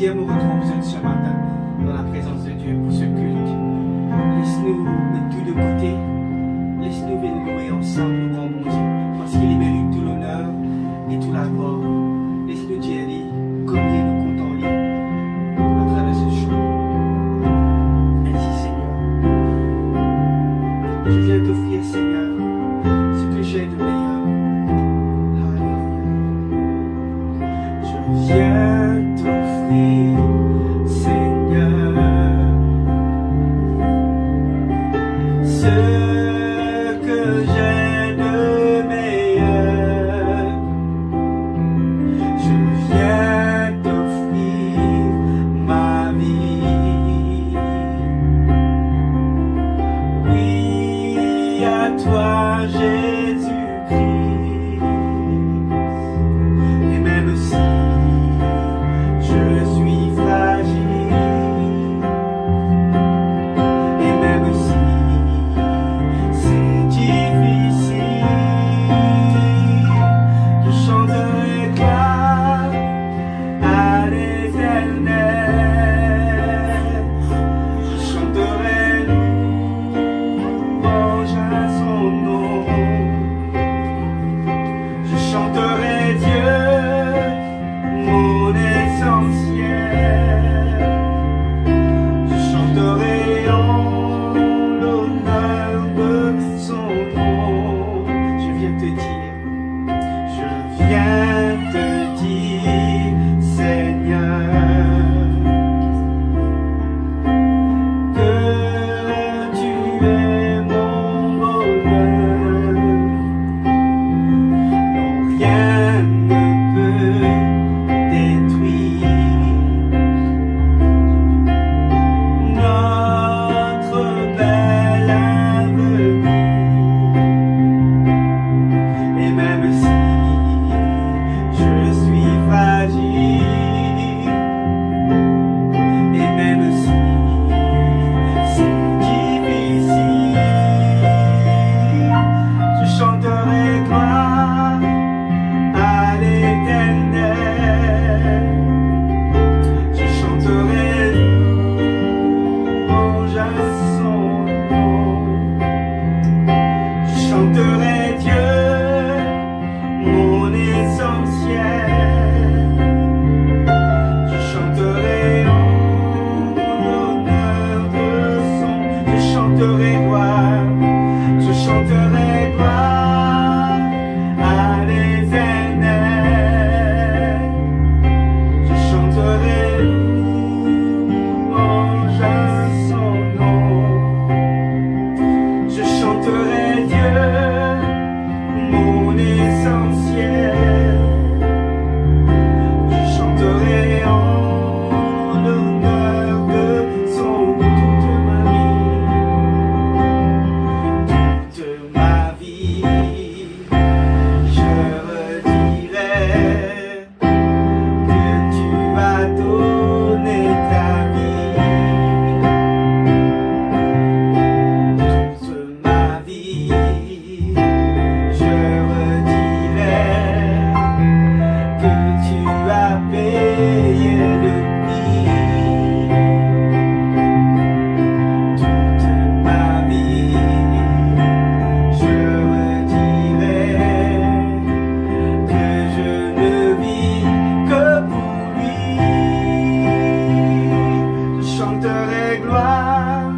deuxième retour ce matin dans la présence de Dieu pour ce culte. Laisse-nous mettre tout de côté. Laisse-nous venir louer ensemble le grand bon Dieu, parce qu'il mérite tout l'honneur et toute la gloire. Laisse-nous dire combien nous comptons lui à travers ce chant. Merci Seigneur. Je viens t'offrir Seigneur ce que j'ai de meilleur. Alléluia. Je viens t'offrir Seigneur ce que j'ai de meilleur. Je viens t'offrir ma vie. Oui, à toi Jésus-Christ. Et même si je suis fragile, et même si c'est difficile, je chanterai gloire à l'Éternel. Je chanterai louange à son nom. Je chanterai Dieu, mon essentiel. Je chanterai en l'honneur de son nom. Je viens te dire, Seigneur, que tu es mon bonheur. Non, rien ne peut détruire notre bel avenir. Et même si je suis fragile, et même si c'est difficile, je chanterai gloire à l'Éternel. Je chanterai louange à son nom. Je chanterai Dieu, mon essentiel. Je chanterai en l'honneur de son. Je chanterai gloire à l'Éternel. Je chanterai louange à son nom. Je chanterai Dieu, mon essentiel. Je chanterai en l'honneur de son nom toute ma vie. Je redirai que tu as donné ta vie. Toute ma vie, je redirai que tu as payé le prix. Toute ma vie, je redirai que je ne vis que pour lui. Je chanterai gloire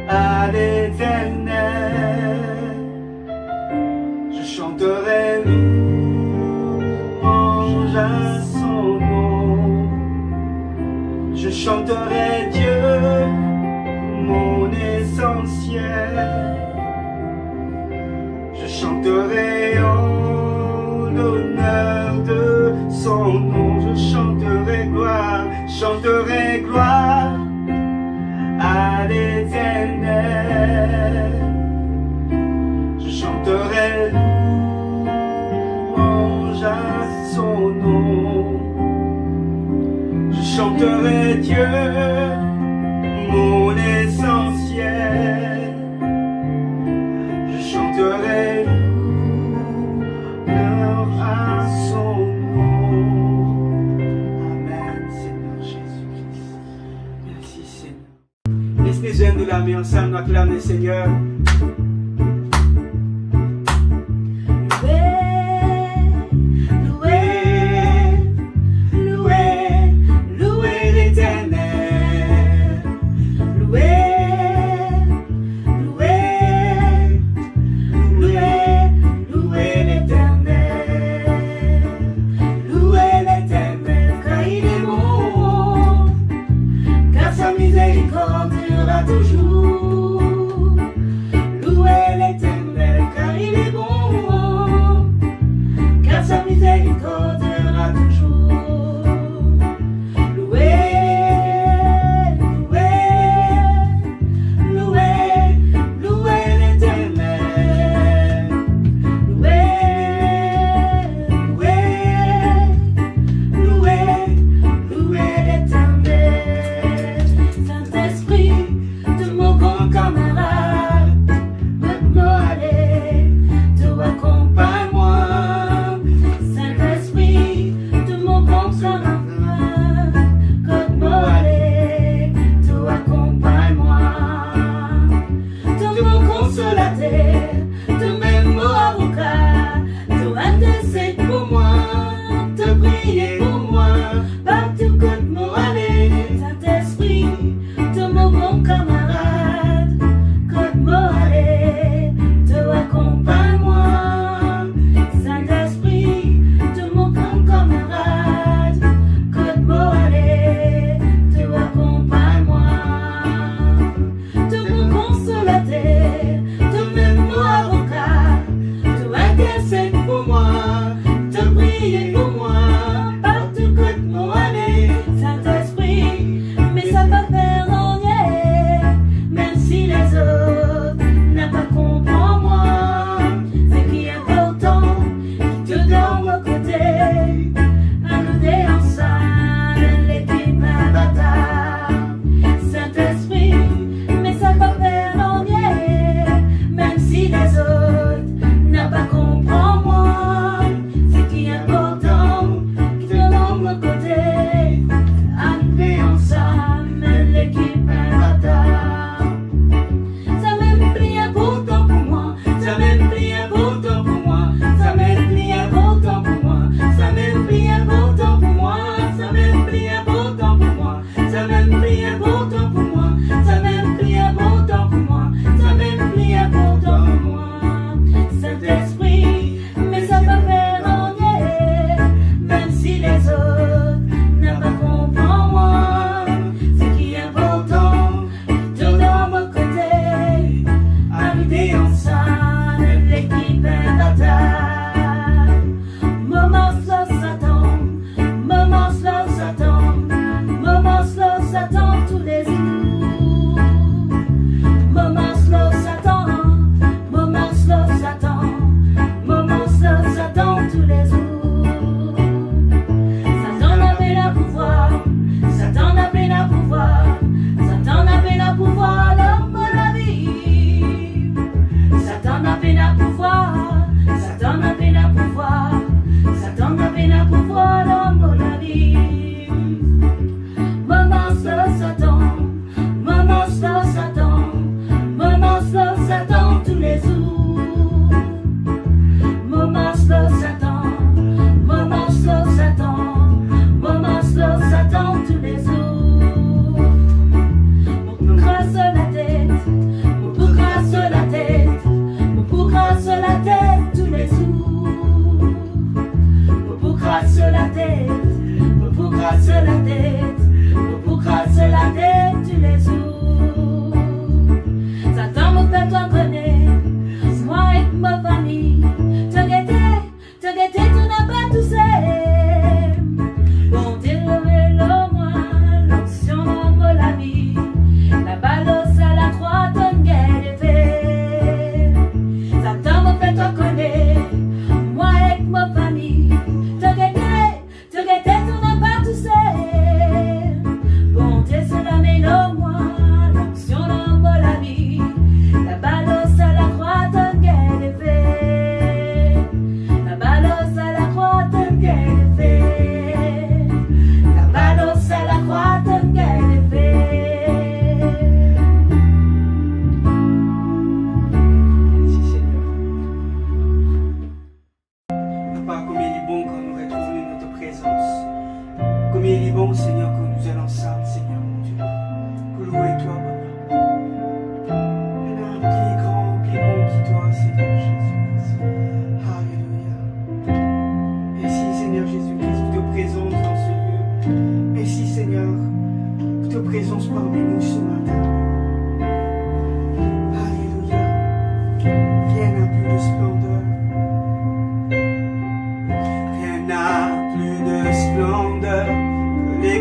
à l'Éternel. Je chanterai louange à son nom. Je chanterai Dieu, mon essentiel. Je chanterai en l'honneur de son nom. Je chanterai gloire à l'Éternel. Je chanterai louange à son nom. Je chanterai Dieu, mon essentiel. Je chanterai louange à son nom. Amen, Seigneur Jésus. ensemble, nous acclamer Seigneur.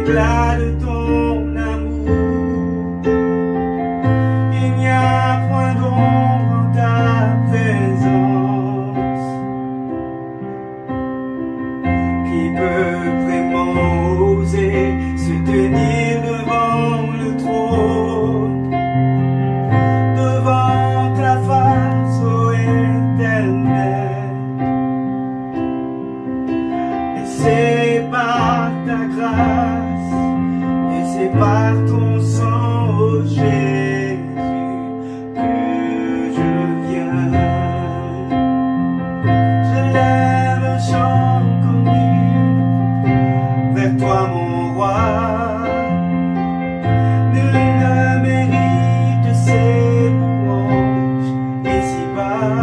l'éclat de ton amour. Il n'y a point d'ombre en ta présence qui peut vraiment oser se tenir devant le trône, devant ta face, ô Éternel. Et c'est par ta grâce, et c'est par ton sang, ô Jésus, que je viens. Je lève un chant commun vers toi, mon roi. Nul ne mérite ces louanges ici-bas.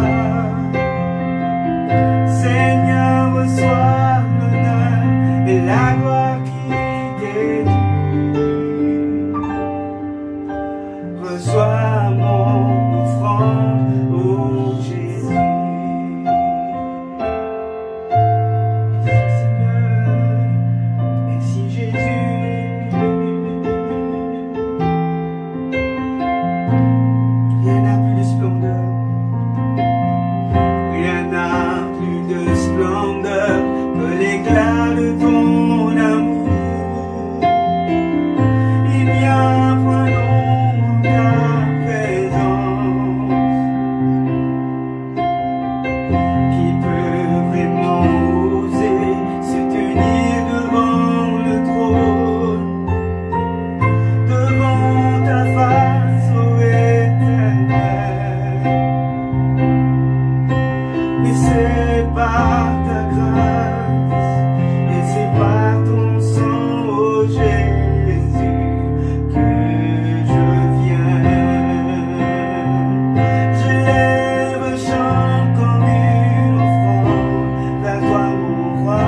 Seigneur, reçois l'honneur et la gloire qui t'est due. Reçois mon offrande, ô Jésus. Seigneur, merci Jésus. Rien n'a plus de splendeur. Rien n'a plus de splendeur que l'éclat de ton amour. Il n'y a point d'ombre en ta présence qui peut vraiment oser se tenir devant le trône, devant ta face, ô Éternel. Et c'est par ta grâce, et c'est par ton sang, ô Jésus, que je viens. Je lève un chant comme une offrande vers toi, mon roi.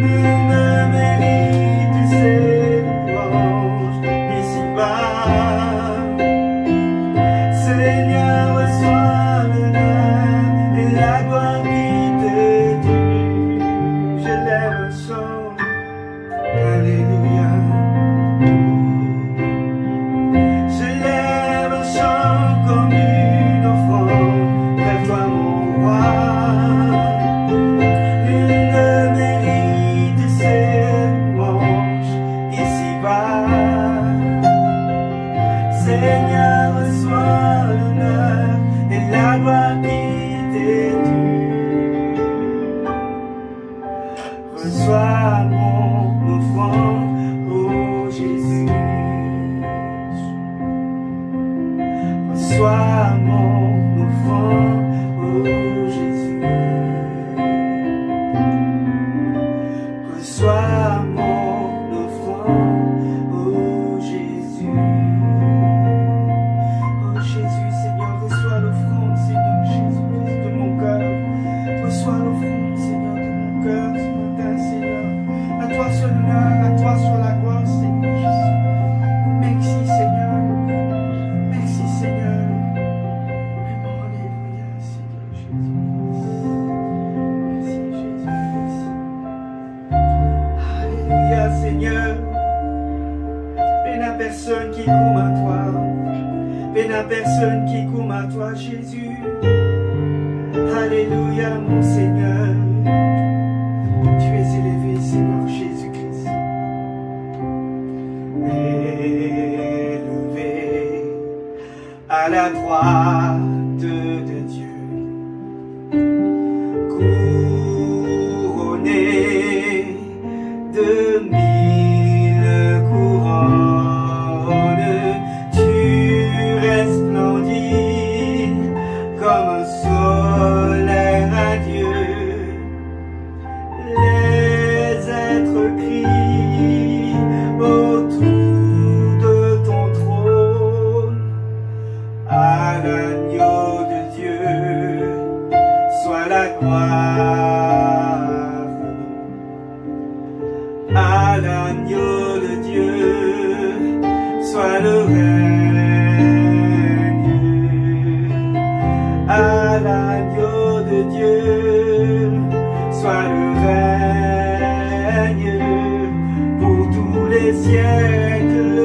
Nul ne mérite ces louanges ici-bas. Seigneur, reçois l'honneur et la gloire qui t'est due. Je lève un chant, alléluia. Je lève un chant comme une offrande vers toi, mon roi. Nul ne mérite ces louanges ici-bas. Seigneur, reçois l'honneur et la gloire qui t'est due. Reçois mon offrande, ô Jésus. Reçois mon offrande, ô Jésus. Reçois mon offrande, ô Jésus. Oh Jésus, Seigneur, reçois l'offrande, Seigneur Jésus, de mon cœur. Reçois l'offrande, Seigneur, de mon cœur ce matin, Seigneur. À toi soit l'honneur, à toi soit la gloire, Seigneur Jésus. Merci, Seigneur. Merci, Seigneur. Vraiment, alléluia, Seigneur Jésus. Merci, Jésus, merci. Alléluia, Seigneur. Peine à personne qui court à toi. Peine à personne qui court à toi, Jésus. Alléluia, mon Seigneur. Tu es élevé, Seigneur Jésus-Christ. Élevé à la droite de Dieu. Couronné de 1000 couronnes, tu resplendis comme un soleil radieux. Les êtres crient autour de ton trône. À l'agneau de Dieu soit la gloire. À l'agneau de Dieu soit le règne. À l'agneau de Dieu soit le règne. les siècles.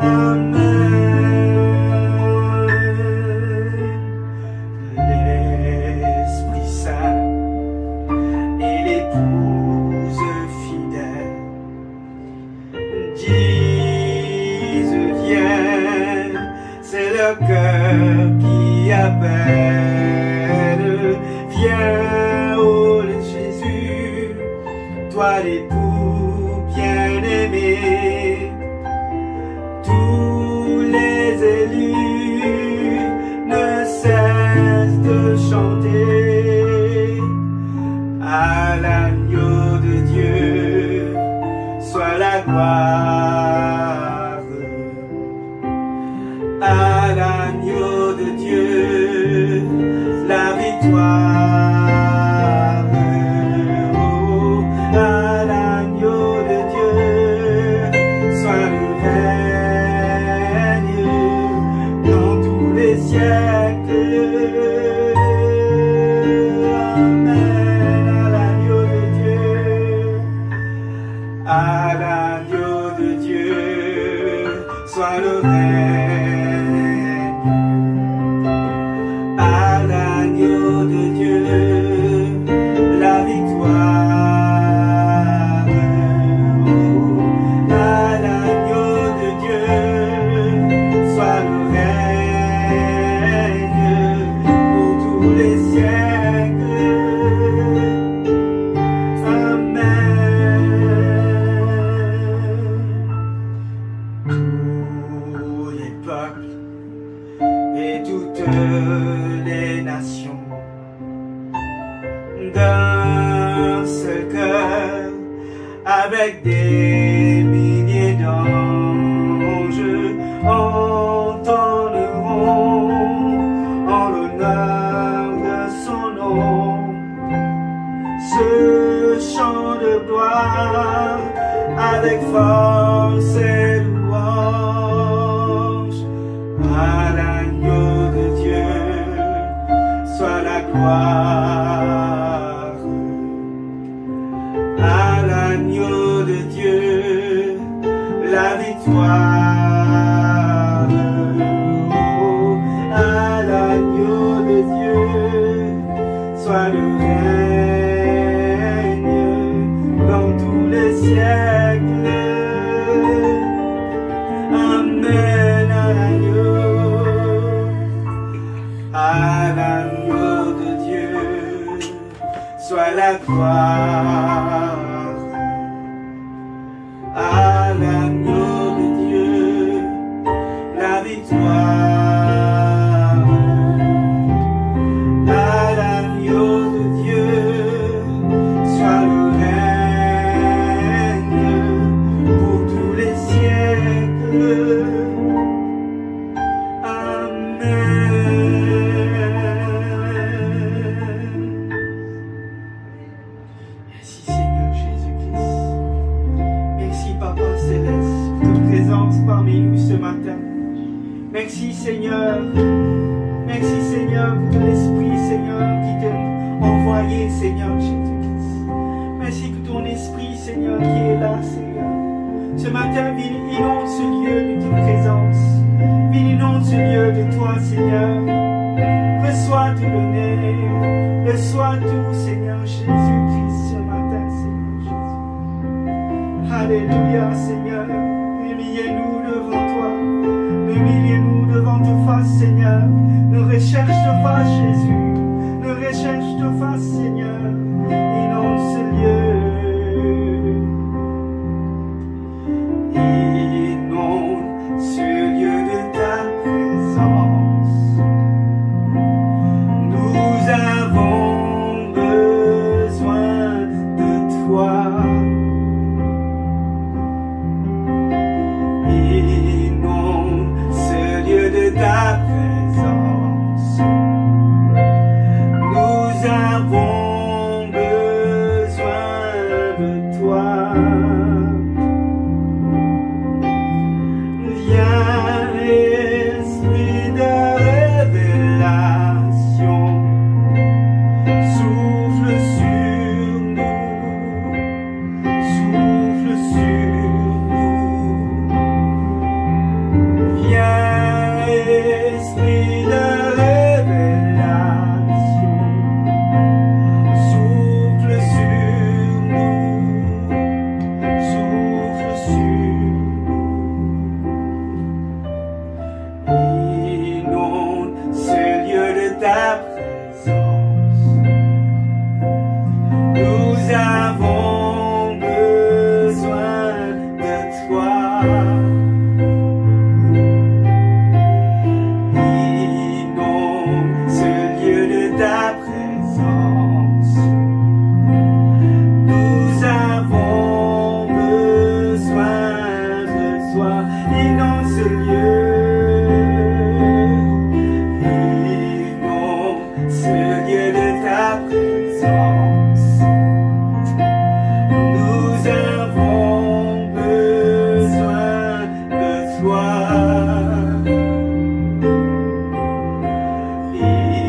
Amen. L'Esprit Saint et l'épouse fidèle disent viens, c'est le cœur qui appelle. Viens, ô Jésus, toi l'époux bien-aimé. Tous les élus ne cessent de chanter à l'agneau de Dieu, soit la gloire. À l'agneau de Dieu, la victoire. Oh, à l'agneau de Dieu, soit le règne dans tous les siècles. Amen. À l'agneau de Dieu, à l'agneau de Dieu, soit le règne. À l'agneau de Dieu, la victoire. Oh, à l'agneau de Dieu, soit le règne pour tous les siècles. Amen. Tous les peuples et toutes les nations d'un seul cœur, avec des milliers d'anges, entendront en l'honneur de son nom ce chant de gloire avec force et louange. À l'agneau de Dieu, soit la gloire. À l'agneau de Dieu, la victoire. Oh, à l'agneau de Dieu, soit le règne dans tous les siècles. Amen. À l'agneau de Dieu, soit la gloire. À l'agneau de Dieu, la victoire. À l'agneau de Dieu, soit le règne pour tous les siècles. Merci Seigneur Jésus-Christ. Merci Papa Céleste pour ta présence parmi nous ce matin. Merci Seigneur. Merci Seigneur pour ton esprit Seigneur qui t'a envoyé Seigneur Jésus-Christ. Merci pour ton esprit Seigneur qui est là Seigneur. Ce matin, viens inonde ce lieu de ta présence. Viens inonde ce lieu de toi Seigneur. Reçois tout l'honneur. Reçois tout Seigneur Jésus-Christ ce matin Seigneur Jésus. Alléluia Seigneur. Humiliez-nous devant toi. Humiliez-nous devant ta face Seigneur. Nous recherche ta face Jésus. Nous recherche ta face Seigneur. Inonde ce lieu. Inonde ce lieu de ta présence. Nous avons besoin de toi. Inonde ce lieu de ta présence. Nous avons besoin de toi. Viens, esprit de révélation, souffle sur nous, souffle ta présence. Nous avons besoin de toi. Inonde ce lieu de ta présence. Nous avons besoin de toi. Inonde ce lieu. Inonde ce lieu de ta présence. Nous avons besoin de toi.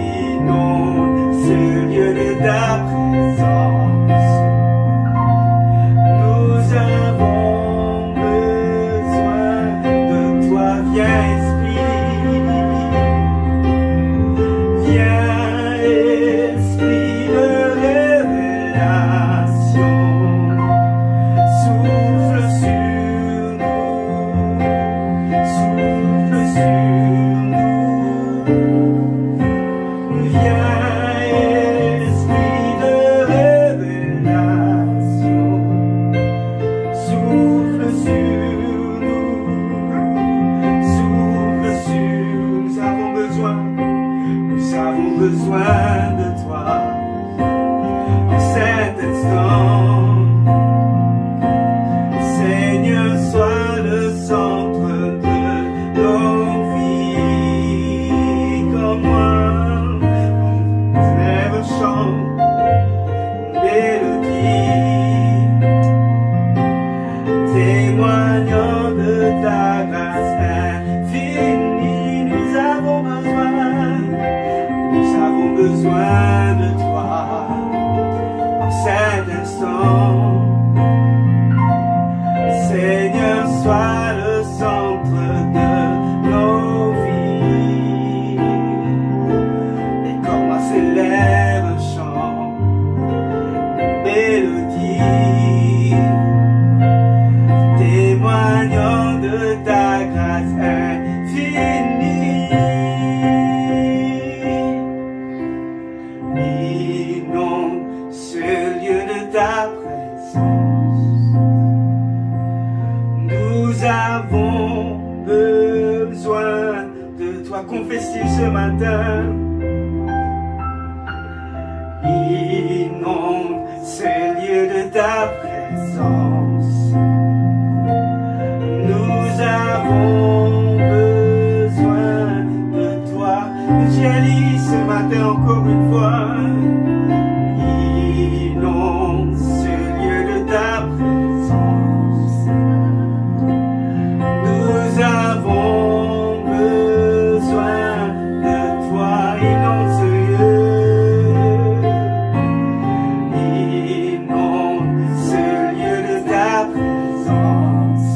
Inonde ce lieu de ta présence. Nous avons besoin de toi. Viens, Esprit. Viens, Esprit de révélation. Souffle sur nous. Souffle sur nous. Viens, Esprit de révélation. Souffle sur nous. Souffle sur nous. Nous avons besoin de toi. En cet instant, Seigneur, sois le centre de nos vies. Comme moi, on lève un chant, une mélodie, témoignant de ta grâce infinie. Nous avons besoin de toi. En cet instant, Seigneur, sois le centre de nos vies. Et comme moi s'élève un chant, une mélodie, témoignant de ta grâce infinie. Inonde ce lieu de ta présence. Nous avons besoin de toi. Confesse-t-il ce matin. Inonde ce lieu de ta présence. Nous avons besoin de toi. Je lis ce matin encore une fois. Inonde ce lieu de ta présence. Nous avons besoin de toi. Inonde ce lieu. Inonde ce lieu de ta présence.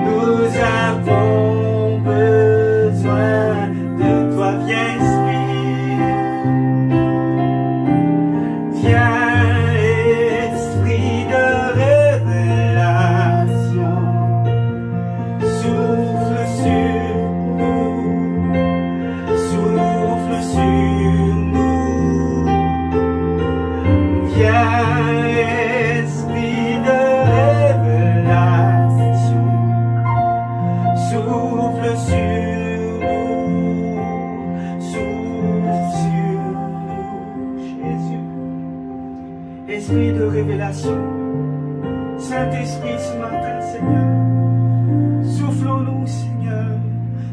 Nous avons besoin de toi. Viens, Esprit. Viens, Esprit de révélation. Souffle sur nous. Souffle sur nous. Viens, Esprit de révélation. Souffle sur nous. Souffle sur nous, Jésus. Esprit de révélation. Saint-Esprit, ce matin, Seigneur. Souffle-nous, Seigneur.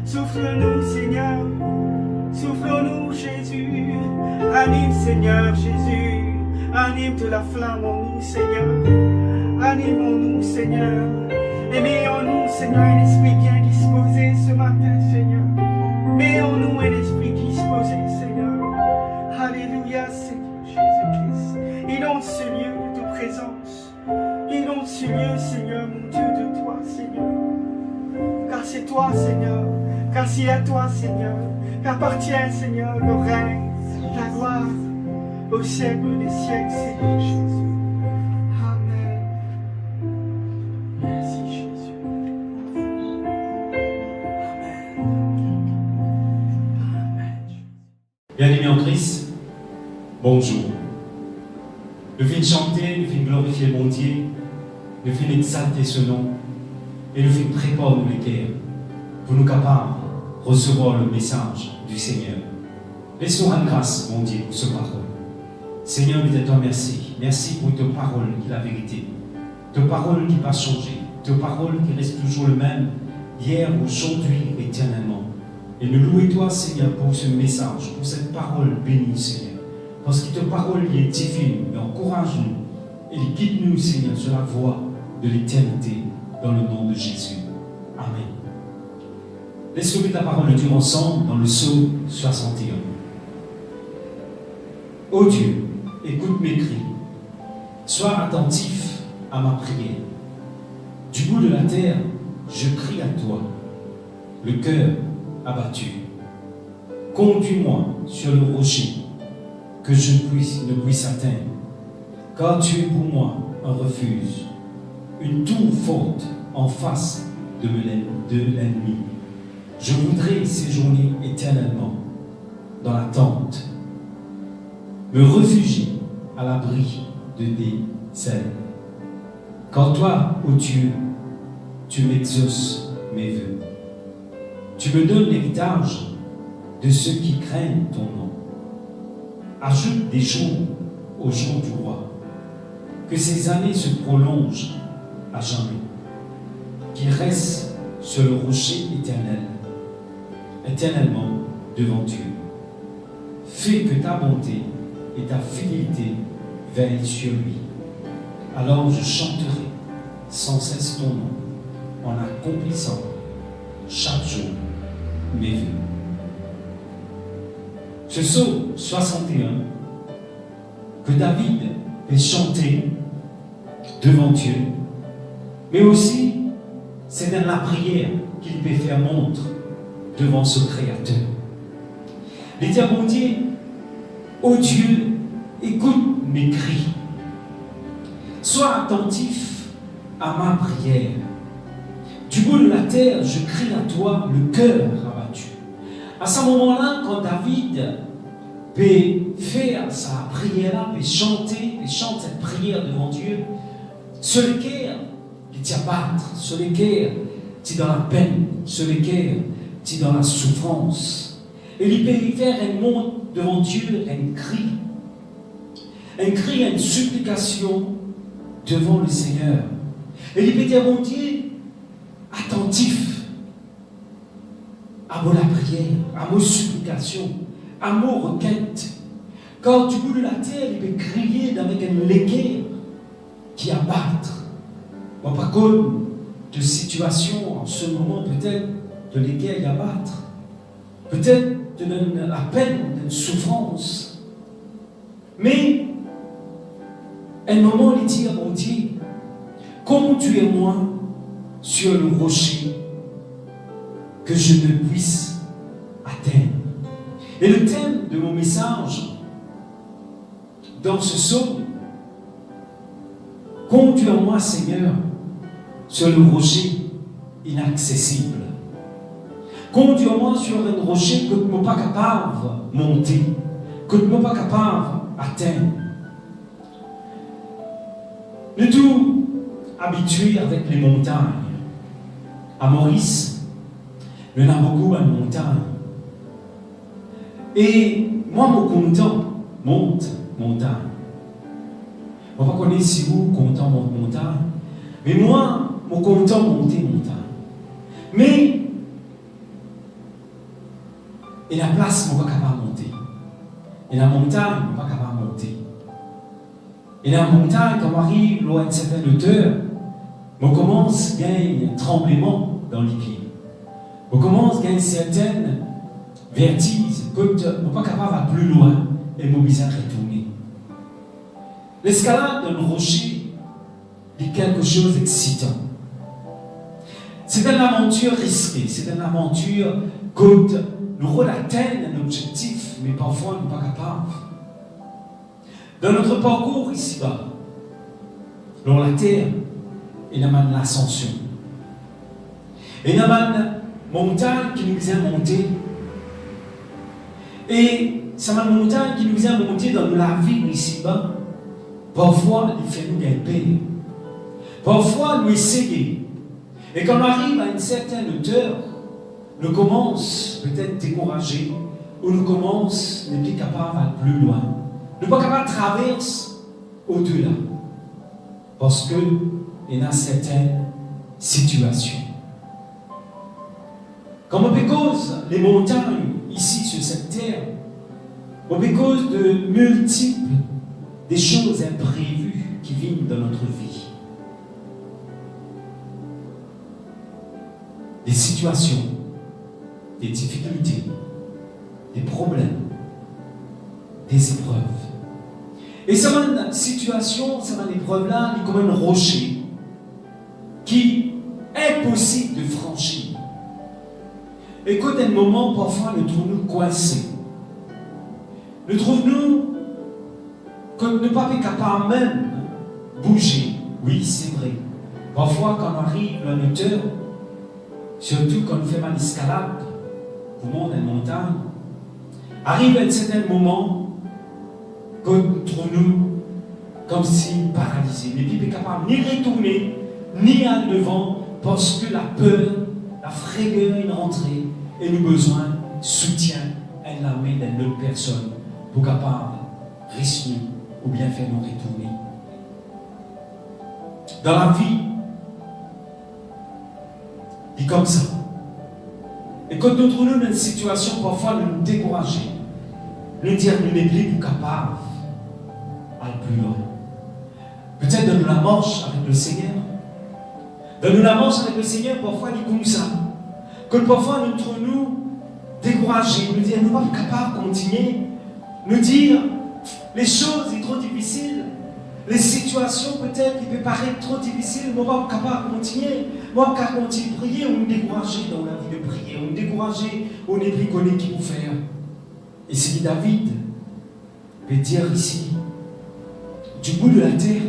Souffle-nous, Seigneur. Souffle-nous, Jésus. Anime, Seigneur, Jésus. Anime de la flamme en nous, Seigneur. Anime en nous, Seigneur. Et mets en nous, Seigneur, un esprit bien disposé ce matin, Seigneur. Mets en nous un esprit disposé, Seigneur. Alléluia, Seigneur Jésus-Christ. Inonde ce lieu de présence. Inonde ce lieu, Seigneur, mon Dieu, de toi, Seigneur. Car c'est toi, Seigneur. Car c'est à toi, Seigneur, qu'appartient, Seigneur, le règne, la gloire, au siècle des siècles, Seigneur Jésus. Amen. Merci, Jésus. Amen. Amen. Bien-aimés en Christ, bonjour. Nous venons chanter, nous venons glorifier mon Dieu, nous venons exalter ce nom et nous venons préparer nos cœurs pour nous capables de recevoir le message du Seigneur. Laisse-nous rendre grâce, mon Dieu, pour ce parole. Seigneur, nous te remercions. Merci pour ta parole qui est la vérité. Ta parole qui n'a pas changé. Ta parole qui reste toujours le même, hier, aujourd'hui, éternellement. Et nous louons toi, Seigneur, pour ce message, pour cette parole bénie, Seigneur. Parce que ta parole est divine, et encourage-nous, et guide-nous, Seigneur, sur la voie de l'éternité, dans le nom de Jésus. Amen. Laisse-nous mettre la parole de Dieu ensemble dans le psaume 61. Ô Dieu, écoute mes cris, sois attentif à ma prière. Du bout de la terre, je crie à toi, le cœur abattu. Conduis-moi sur le rocher, que je ne puisse atteindre, car tu es pour moi un refuge, une tour forte en face de l'ennemi. Je voudrais séjourner éternellement dans la tente, me réfugier à l'abri de tes ailes. Car toi, ô Dieu, tu m'exauces mes vœux. Tu me donnes l'héritage de ceux qui craignent ton nom. Ajoute des jours au jour du roi, que ces années se prolongent à jamais, qu'il reste sur le rocher éternel, éternellement devant Dieu. Fais que ta bonté et ta fidélité veillent sur lui. Alors je chanterai sans cesse ton nom, en accomplissant chaque jour mes vœux. Ce psaume 61 que David est chanté devant Dieu, mais aussi c'est dans la prière qu'il peut faire montre devant ce Créateur. Il dit à mon Dieu, ô Dieu, écoute mes cris, sois attentif à ma prière. Du bout de la terre, je crie à toi, le cœur abattu. À ce moment-là, quand David peut faire sa prière, peut chanter, il chante cette prière devant Dieu, sur le cœur, il t'y abattre, sur le cœur, tu es dans la peine, sur le cœur, tu es dans la souffrance. Et il peut faire un monde devant Dieu, un cri, une supplication devant le Seigneur. Et il peut dire, mon Dieu, attentif à la prière, à mes supplications, à mes requêtes. Car du bout de la terre, il peut crier avec un léguer qui abattre. Bon, par contre, de situation en ce moment, peut-être de léguer et abattre. Peut-être de la peine, d'une souffrance. Mais, un moment, il dit à mon Dieu, conduis-moi sur le rocher que je ne puisse atteindre. Et le thème de mon message dans ce psaume, conduis-moi Seigneur sur le rocher inaccessible. Conduis-moi sur un rocher que je ne suis pas capable de monter, que je ne suis pas capable d'atteindre. Nous sommes habitués avec les montagnes. À Maurice, nous avons beaucoup de montagnes. Et moi, je suis content monte montagne. Je ne sais pas si vous content monte montagne, mais moi, je suis content monter montagne. Mais, et la place, je ne suis pas capable de monter. Et la montagne, je ne suis pas capable de monter. Et la montagne, quand on arrive loin de certaines hauteurs, on commence à gagner un tremblement dans les pieds. On commence à gagner certaines vertiges, que on n'est pas capable d'aller plus loin et on besoin de retourner. L'escalade d'un rocher est quelque chose d'excitant. C'est une aventure risquée, c'est une aventure quand nous voulons atteindre un objectif, mais parfois nous ne sommes pas capables. Dans notre parcours ici-bas, dans la terre, il y a l'ascension. Il y a une montagne qui nous vient monter. Et c'est ma montagne qui nous vient monter dans la vie ici-bas. Parfois, il fait nous gagner. Parfois, nous essayer. Et quand on arrive à une certaine hauteur, nous commence peut-être découragé, ou nous commence ne plus capable d'aller plus loin. Nous ne sommes pas capables de traverser au-delà. Parce qu'il y a certaines situations. Comme on peut cause les montagnes ici sur cette terre, on peut cause de multiples des choses imprévues qui viennent dans notre vie. Des situations, des difficultés, des problèmes, des épreuves. Et cette situation, cette épreuve-là, est comme un rocher qui est impossible de franchir. Et qu'à un moment, parfois, nous trouvons coincés. Nous trouvons que nous ne sommes pas capables même de bouger. Oui, c'est vrai. Parfois, quand on arrive à une hauteur, surtout quand on fait mal escalade, pour monter une montagne, arrive à un certain moment que nous trouvons comme si paralysés. Mais puis, pas capable ni retourner, ni aller devant, parce que la peur, la frayeur est rentrée et nous avons besoin de soutien et de la main d'une autre personne pour capable risquer ou bien faire nous retourner. Dans la vie, il est comme ça. Et quand nous trouvons dans une situation, parfois nous nous décourageons. Nous dire que nous n'sommes plus capables d'aller plus loin. Peut-être donne-nous la marche avec le Seigneur. Donne-nous la marche avec le Seigneur, parfois il est comme ça. Que parfois nous trouvons découragés, nous dire nous ne sommes pas capables de continuer. Nous dire les choses sont trop difficiles. Les situations peut-être qui peuvent paraître trop difficiles, nous ne sommes pas capables de continuer. Nous ne sommes pas capables de continuer de prier, on nous découragé dans la vie de prier, on nous découragé, on est pris qu'on est qui pour faire. Et c'est David peut dire ici, du bout de la terre,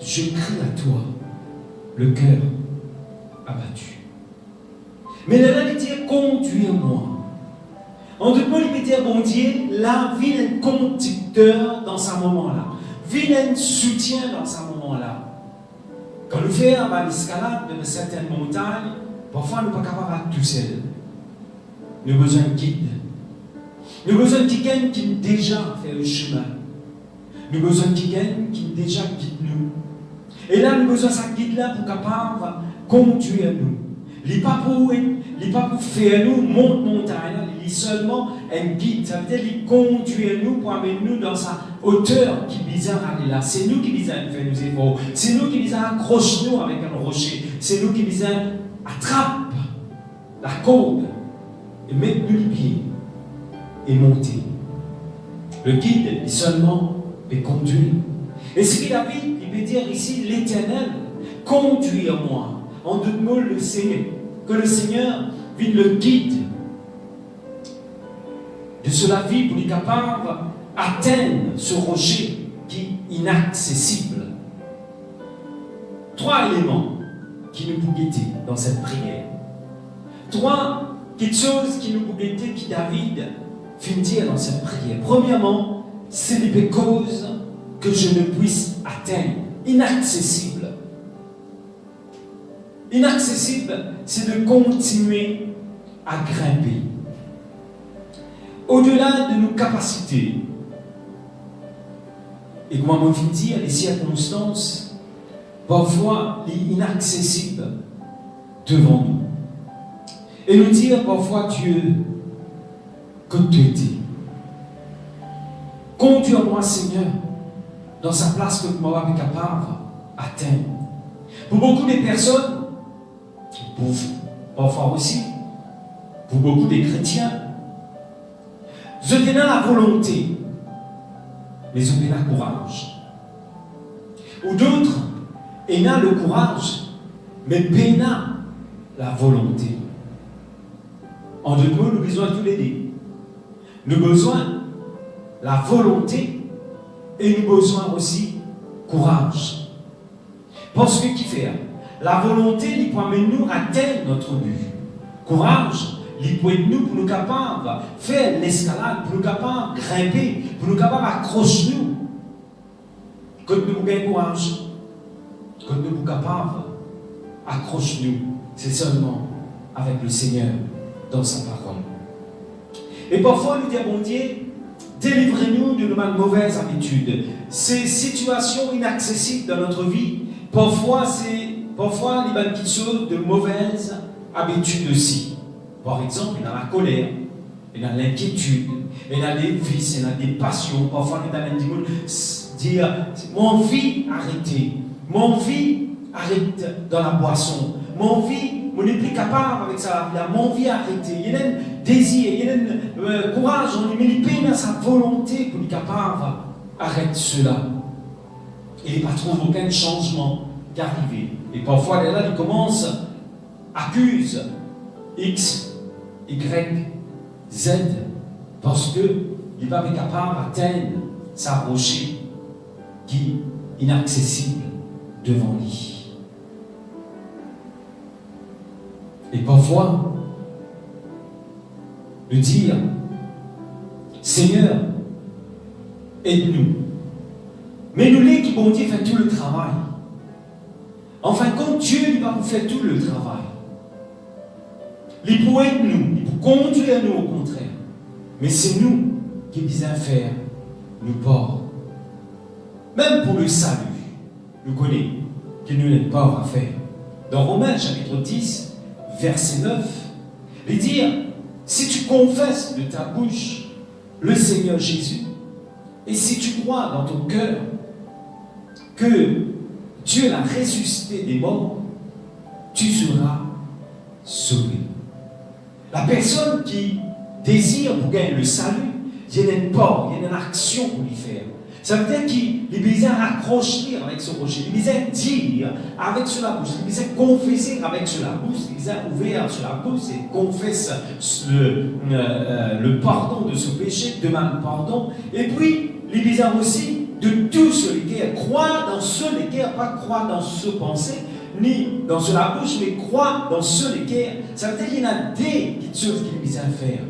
je crie à toi, le cœur abattu. Mais là, il dit, conduis-moi. En deux mots, il peut dire, bon Dieu, la vie est un conducteur dans ce moment-là. Vie est un soutien dans ce moment-là. Quand nous faisons l'escalade de certaines montagnes, parfois nous ne sommes pas capables de tout seul. Nous avons besoin de guide. Nous avons besoin de quelqu'un qui nous déjà fait le chemin. Nous avons besoin de quelqu'un qui nous déjà guide nous. Et là, nous avons besoin de ce guide-là pour capable conduire nous. Il n'est pas pour faire nous monter montagne, il est seulement un guide. Ça veut dire qu'il conduit nous pour amener nous dans sa hauteur qui vise à aller là. C'est nous qui visons à faire nos efforts. C'est nous qui visons à accrocher nous avec un rocher. C'est nous qui visons à attraper la corde et mettre nous les pieds et monter. Le guide est seulement peut conduire. Et ce qu'il a dit, il peut dire ici, l'Éternel, conduis-moi. En deux mots, le Seigneur. Que le Seigneur vienne le guide de cela vie pour être capable d'atteindre ce rocher qui est inaccessible. 3 éléments qui nous peuvent guider dans cette prière. 3 quelque chose qui nous peut guider, qui David finit dire dans cette prière. Premièrement, c'est les causes que je ne puisse atteindre, inaccessible. Inaccessible, c'est de continuer à grimper. Au-delà de nos capacités. Et comme on vient dire, les circonstances, parfois, inaccessibles devant nous. Et nous dire parfois, Dieu, que tu étais. Conduis-moi, Seigneur, dans sa place que tu m'auras capable d'atteindre. Pour beaucoup de personnes, pour parfois aussi, pour beaucoup de chrétiens, je tenais la volonté, mais je tenais le courage. Ou d'autres, ils ont le courage, mais peinent la volonté. En deux mots, nous avons besoin de tous les deux. Nous avons besoin de la volonté et nous avons besoin aussi du courage. Parce que qui fait? La volonté, il peut nous atteindre notre but. Courage, il peut être nous pour nous capables de faire l'escalade, pour nous capables de grimper, pour nous capables d'accrocher nous. Quand nous avons courage, quand nous sommes capables d'accrocher nous, c'est seulement avec le Seigneur dans sa parole. Et parfois, nous disons, bon Dieu, délivrez-nous de nos mauvaises habitudes. Ces situations inaccessibles dans notre vie, parfois, il y a quelque chose de mauvaises habitudes aussi. Par exemple, il y a la colère, il y a l'inquiétude, il y a des vices, il y a des passions. Parfois, il y a des gens qui disent, mon vie arrêtée, mon vie arrête dans la boisson, mon vie, on n'est plus capable avec ça, mon vie arrêtée. Il y a un désir, il y a un courage, on est mis dans sa volonté pour être capable d'arrêter cela. Et il ne trouve aucun changement qui arrive. Et parfois, là, il commence, accuse X, Y, Z, parce qu'il n'est pas capable d'atteindre sa rocher qui est inaccessible devant lui. Et parfois, de dire, Seigneur, aide-nous. Mais nous, les qui bon Dieu fait tout le travail. Enfin, quand Dieu il va vous faire tout le travail, il peut aider nous, il peut conduire nous au contraire. Mais c'est nous qui devons faire nous part. Même pour le salut, nous connaissons que nous n'avons pas à faire. Dans Romains chapitre 10, verset 9, il dit, si tu confesses de ta bouche le Seigneur Jésus, et si tu crois dans ton cœur que Dieu l'a ressuscité des morts, tu seras sauvé. La personne qui désire pour gagner le salut, il y a une porte, il y a une action pour lui faire. Ça veut dire qu'il est besoin d'accrocher avec ce rocher, il est besoin de dire avec sur la bouche, il est besoin de confesser avec sur la bouche, il est besoin d'ouvrir sur la bouche et confesse le pardon de ce péché, demande pardon. Et puis, il est besoin aussi de tout ce qui croire dans ce qui pas croire dans ce pensée, ni dans ce la bouche, mais croire dans ce qui ça veut dire qu'il y a des choses qu'il est besoin de faire.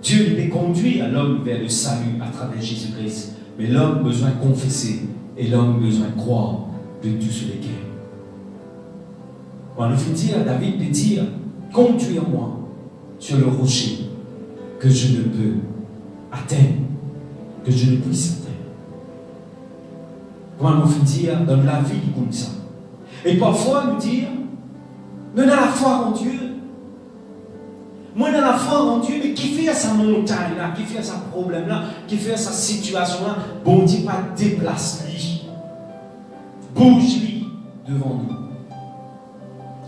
Dieu lui conduire l'homme vers le salut à travers Jésus-Christ. Mais l'homme a besoin de confesser et l'homme a besoin de croire de tout ce qui est. On le fait dire, David peut dire, conduire-moi sur le rocher que je ne peux atteindre, que je ne puisse atteindre. On nous fait dire dans la vie comme ça. Et parfois nous dire, nous avons la foi en Dieu. Moi, dans la foi en Dieu, mais qui fait sa montagne là, qui fait sa problème là, qui fait sa situation là, bon Dieu pas déplace-lui, bouge-lui devant nous.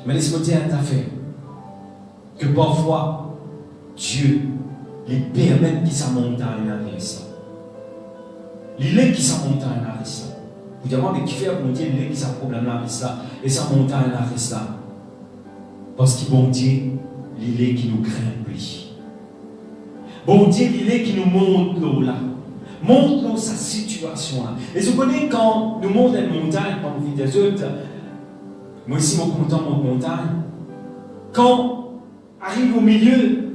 Mais laisse-moi dire une affaire, que parfois, Dieu lui permet que sa montagne là reste là. Il est qui sa montagne là reste là. Vous dites, mais qui fait bon Dieu, il est qui sa problème là reste là, et sa montagne là reste là. Parce que bon Dieu, il est qui nous grimpe. Bon Dieu, il est qui nous montre l'eau là. Montre-nous sa situation là. Et je connais quand nous montons une montagne, quand nous vivons des autres, moi aussi, mon content monte montagne. Quand arrive au milieu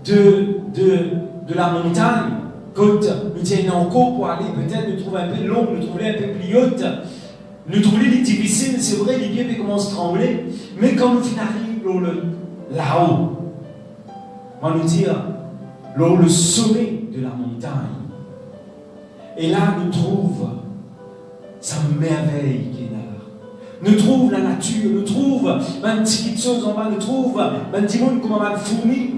de la montagne, quand nous tiens encore pour aller, peut-être nous trouver un peu long, nous trouver un peu plus haute, nous trouver les difficiles, c'est vrai, les pieds commencent à trembler, mais quand nous arrivons là-haut, on va nous dire, le sommet de la montagne. Et là, nous trouvons sa merveille qui est là. Nous trouvons la nature, nous trouvons une petite chose en bas, nous trouvons un petit monde comme un fourmi,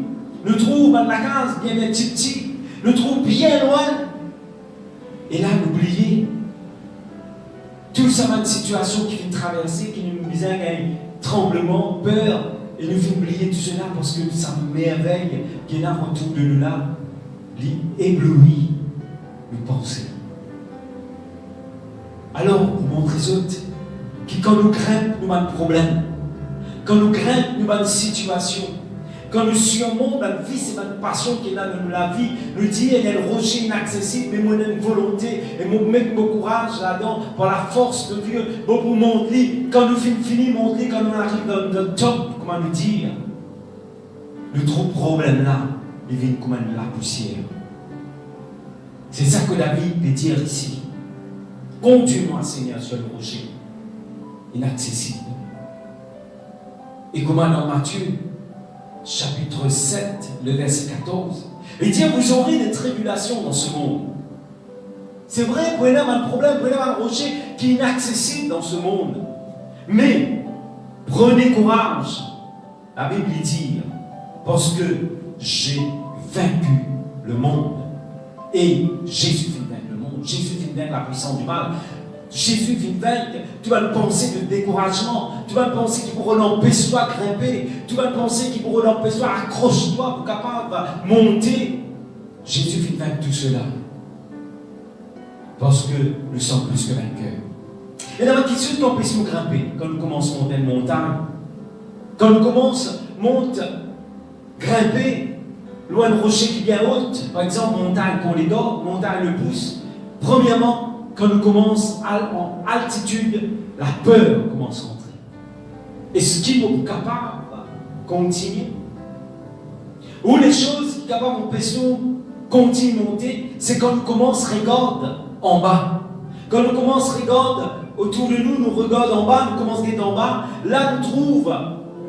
nous trouvons la case bien petit, nous trouvons bien loin. Et là, n'oubliez, toute cette situation qui vient traverser, qui nous met un tremblement, peur, et nous fait oublier tout cela parce que sa merveille qui est là autour de nous là, éblouit nos pensées. Alors, pour montrer aux autres que quand nous grimpons, nous avons un problème. Quand nous grimpons, nous avons une situation. Quand nous surmontons la vie, c'est une passion qui est là dans la vie. Nous dit, il y a un rocher inaccessible, mais moi, j'ai une volonté. Et moi, mettre mon courage là-dedans, par la force de Dieu, pour montrer. Quand nous finissons, montrer, quand nous arrivons dans le top, comment nous dire, le trop problème là, il vient comme la poussière. C'est ça que David peut dire ici. Conduis-moi, Seigneur, sur le rocher, inaccessible. Et comment dans Matthieu, chapitre 7, le verset 14, il dit, vous aurez des tribulations dans ce monde. C'est vrai, vous avez un problème, vous avez un rocher qui est inaccessible dans ce monde. Mais, prenez courage. La Bible dit, parce que j'ai vaincu le monde. Et Jésus vient vaincre le monde. Jésus vient vaincre la puissance du mal. Jésus vient vaincre. Tu vas le penser de découragement. Tu vas le penser qu'il pourra l'empêcher de grimper. Tu vas le penser qu'il pourra l'empêcher accroche-toi pour capable de monter. Jésus vient vaincre tout cela. Parce que nous sommes plus que vainqueurs. Et la question qui empêche de grimper, quand nous commençons à monter une montagne, quand nous commençons à monter, grimper, loin de rocher qui est bien haute, par exemple, montagne qu'on les dort, montagne le pouce, premièrement, quand nous commençons en altitude, la peur commence à entrer. Est-ce qu'il est capable de continuer? Ou les choses qui sont capables d'empêcher de continuer à monter, c'est quand nous commençons à regarder en bas. Quand nous commençons à regarder autour de nous, nous regardons en bas, nous commençons à être en bas, là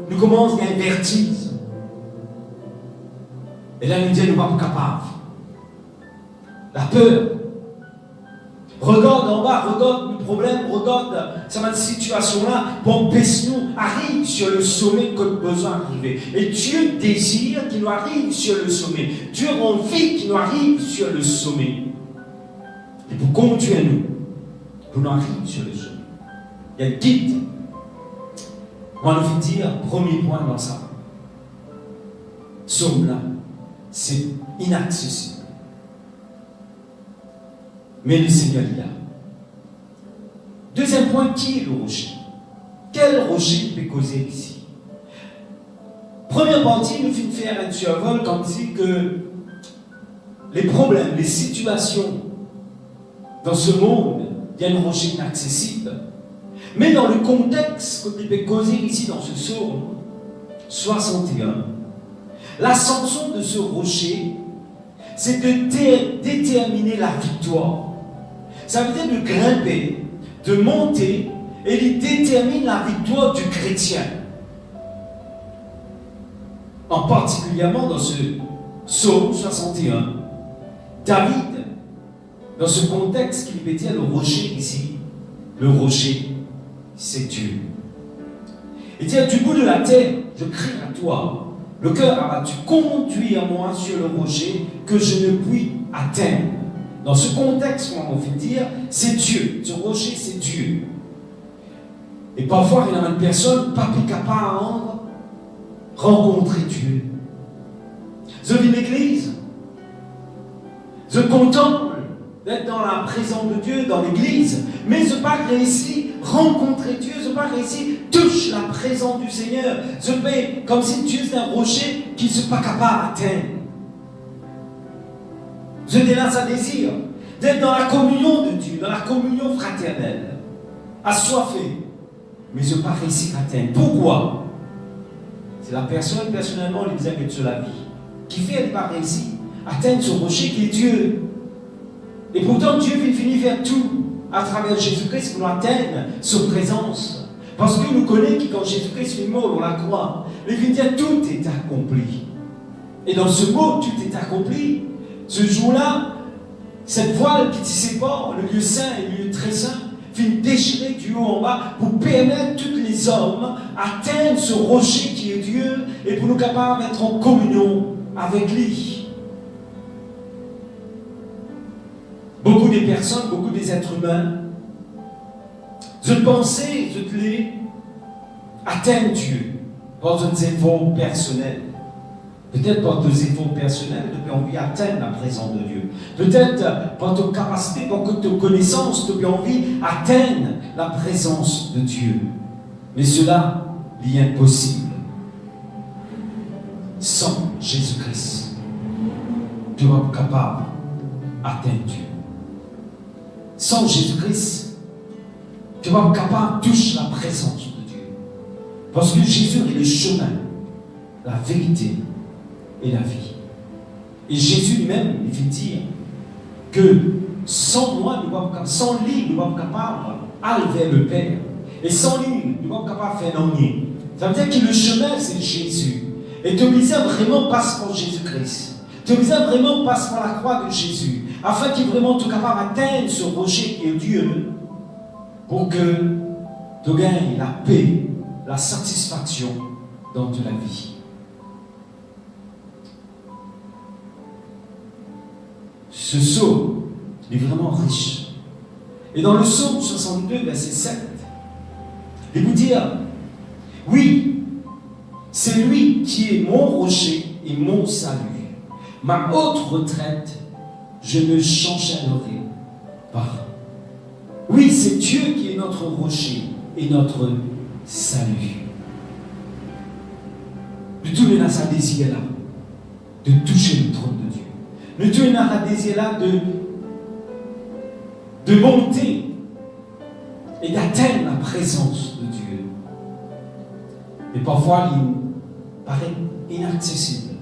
nous commençons à gagner vertige. Et là, nous disons, nous ne sommes pas capables. La peur. Regarde en bas, regarde le problème, regarde cette situation-là, pour empêcher nous arrive sur le sommet que nous avons besoin d'arriver. Et Dieu désire qu'il nous arrive sur le sommet. Dieu a envie qu'il nous arrive sur le sommet. Et pour conduire nous, pour nous arriver sur le sommet. Il y a un guide. Moi, je vais dire, premier point dans ça. Somme-là. C'est inaccessible. Mais le Seigneur est là. Deuxième point, qui est le rocher? Quel rocher peut causer ici? Première partie, nous finissons faire un survol quand on dit que les problèmes, les situations dans ce monde, il y a un rocher inaccessible. Mais dans le contexte que peut causer ici dans ce psaume 61, l'ascension de ce rocher, c'est de déterminer la victoire. Ça veut dire de grimper, de monter, et il détermine la victoire du chrétien. En particulièrement dans ce psaume 61, David, dans ce contexte qu'il peut dire le rocher ici, le rocher, c'est Dieu. Il dit, du bout de la terre, je crie à toi. Le cœur abattu, conduis-moi sur le rocher que je ne puis atteindre. Dans ce contexte, on va dire, c'est Dieu. Ce rocher, c'est Dieu. Et parfois, il y a une personne pas capable de rencontrer Dieu. Je vis l'église. Je contemple d'être dans la présence de Dieu, dans l'église, mais je n'ai pas réussi à rencontrer Dieu, je n'ai pas réussi à toucher la présence du Seigneur. Je fais comme si Dieu était un rocher qui ne suis pas capable d'atteindre. Je délaisse un désir d'être dans la communion de Dieu, dans la communion fraternelle, assoiffé, mais je n'ai pas réussi à atteindre. Pourquoi? C'est la personne, personnellement, les amis de la vie, qui fait, elle n'a pas réussi à atteindre ce rocher qui est Dieu. Et pourtant, Dieu finit faire tout à travers Jésus-Christ pour nous atteindre sa présence. Parce que nous connaissons que quand Jésus-Christ est mort, on la croit. Il vient dire tout est accompli. Et dans ce mot, tout est accompli. Ce jour-là, cette voile qui sépare le lieu saint et le lieu très saint, finit déchirer du haut en bas pour permettre tous les hommes d'atteindre ce rocher qui est Dieu et pour nous capables d'être en communion avec lui. Beaucoup de personnes, beaucoup des êtres humains, je pensais, je voulais atteindre Dieu par des efforts personnels. Peut-être par des efforts personnels, tu as envie d'atteindre la présence de Dieu. Peut-être par ta capacité, par ta connaissance, tu as envie d'atteindre la présence de Dieu. Mais cela est impossible. Sans Jésus-Christ, tu vas être capable d'atteindre Dieu. Sans Jésus-Christ, tu vas être capable de toucher la présence de Dieu. Parce que Jésus est le chemin, la vérité et la vie. Et Jésus lui-même, il fait dire que sans moi, sans lui, nous ne sommes pas capables d'aller vers le Père. Et sans lui, nous ne sommes pas capables de faire rien. Ça veut dire que le chemin, c'est Jésus. Et ton misère vraiment passe par Jésus-Christ. Ton misère vraiment passe par la croix de Jésus. Afin qu'il vraiment soit capable d'atteindre ce rocher qui est Dieu. Pour que tu gagnes la paix, la satisfaction dans toute la vie. Ce psaume est vraiment riche. Et dans le psaume 62, verset 7, il vous dit, oui, c'est lui qui est mon rocher et mon salut. Ma haute retraite, je ne chancellerai pas. Oui, c'est Dieu qui est notre rocher et notre salut. De tout le sa désir là, de toucher le trône de Dieu. Le Dieu n'a pas désir là de monter et d'atteindre la présence de Dieu. Et parfois, il paraît inaccessible.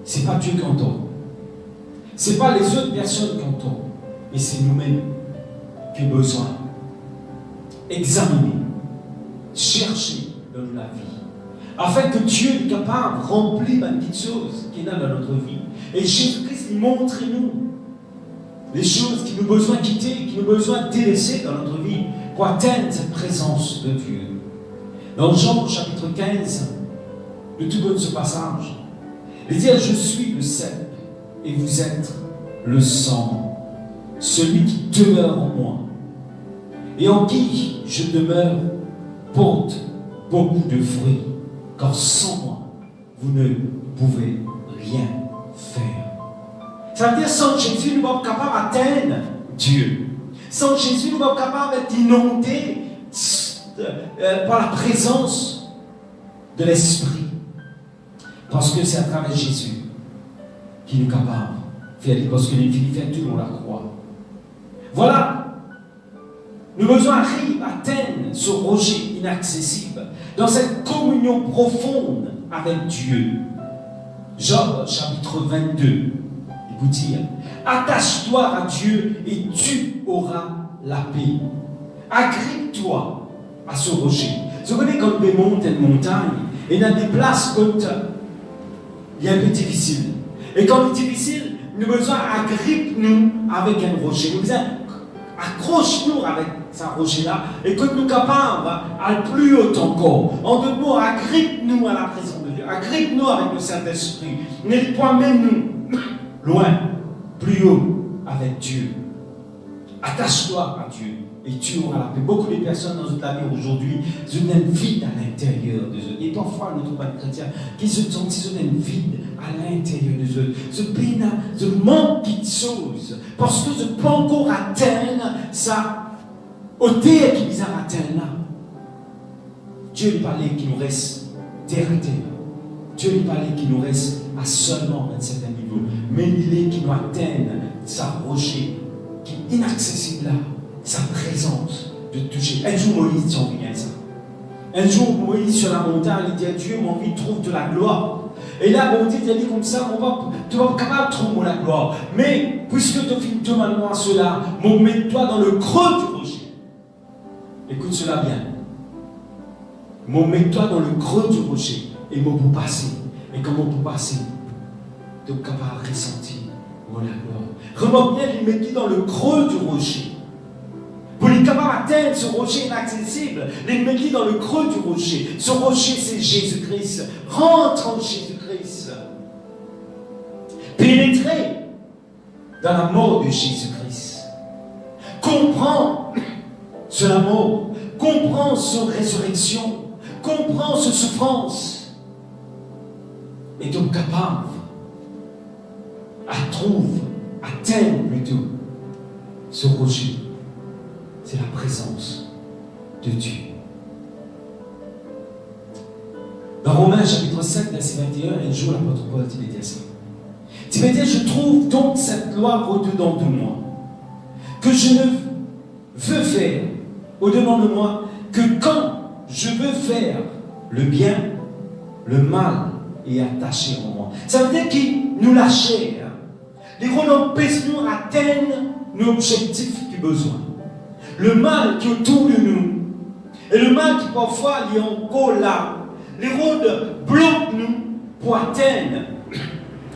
Ce n'est pas Dieu qui entend. Ce n'est pas les autres personnes qui entendent. Mais c'est nous-mêmes qui avons besoin d'examiner, chercher dans la vie. Afin que Dieu est capable de remplir la petite chose qu'il a dans notre vie. Et Jésus-Christ, il montre-nous les choses qu'il nous a besoin de quitter, qu'il nous a besoin de délaisser dans notre vie pour atteindre cette présence de Dieu. Dans Jean chapitre 15, le tout bon de ce passage, il dit, je suis le cep et vous êtes le sang, celui qui demeure en moi et en qui je demeure porte beaucoup de fruits, car sans moi vous ne pouvez rien faire. Ça veut dire sans Jésus nous sommes capables d'atteindre Dieu. Sans Jésus nous sommes capables d'être inondés par la présence de l'Esprit. Parce que c'est à travers Jésus qu'il est capable de faire, parce que les filles fait tout le monde la croix. Voilà. Nous avons besoin d'atteindre ce rocher inaccessible, dans cette communion profonde avec Dieu. Job chapitre 22, il vous dit, attache-toi à Dieu et tu auras la paix. Agrippe-toi à ce rocher. Vous connaissez quand on monte une montagne, et dans des places comme il est un peu difficile. Et quand c'est difficile, nous avons besoin d'agrippe-nous avec un rocher. Nous avons besoin accroche-nous avec ce rocher-là et que nous sommes capables à plus haut encore. En deux mots, agrippe-nous à la présence de Dieu. Agrippe-nous avec le Saint-Esprit. Mène-nous loin, plus haut avec Dieu. Attache-toi à Dieu et tu auras la paix. Beaucoup de personnes dans notre vie aujourd'hui, ils ont un vide à l'intérieur de eux. Et parfois, notre pas chrétien, qui se sentent un vide à l'intérieur de eux. Ce peine, ce manque de choses. Parce que je ne peux pas encore atteindre ça. Hauteur qui nous a atteint là. Dieu lui parlait qu'il nous reste terre à terre. Dieu lui parlait qu'il nous reste à seulement un certain niveau. Mais il est qui nous atteigne sa rocher qui est inaccessible là. Sa présence de toucher. Un jour Moïse s'en vient ça. Un jour Moïse sur la montagne, il dit à Dieu, mon vie trouve de la gloire. Et là, on dit, il dit comme ça, tu vas pas capable de trouver la gloire. Mais, puisque tu finis demande-moi cela, mets-toi dans le creux du rocher. Écoute cela bien. Mets-toi dans le creux du rocher. Et mon pour passer. Et quand mon pour passer, tu es capable de ressentir la gloire. Remarque bien, il met dans le creux du rocher. Pour être capable d'atteindre ce rocher inaccessible, il met dans le creux du rocher. Ce rocher, c'est Jésus-Christ. Rentre en Jésus-Christ. Pénétrer dans la mort de Jésus-Christ. Comprends sa mort. Comprends sa résurrection. Comprends sa souffrance. Et donc capable atteindre plutôt ce rocher. C'est la présence de Dieu. Dans Romains chapitre 7, verset 21, un jour l'apôtre Paul dit ça. Il dit, je trouve donc cette loi au-dedans de moi, que je ne veux faire au-dedans de moi que quand je veux faire le bien, le mal et attaché en moi. Ça veut dire qu'il nous lâche. Les rôles nous atteignent nos objectifs qui besoin. Le mal qui est autour de nous, et le mal qui parfois est encore là, les rôles bloquent nous pour atteindre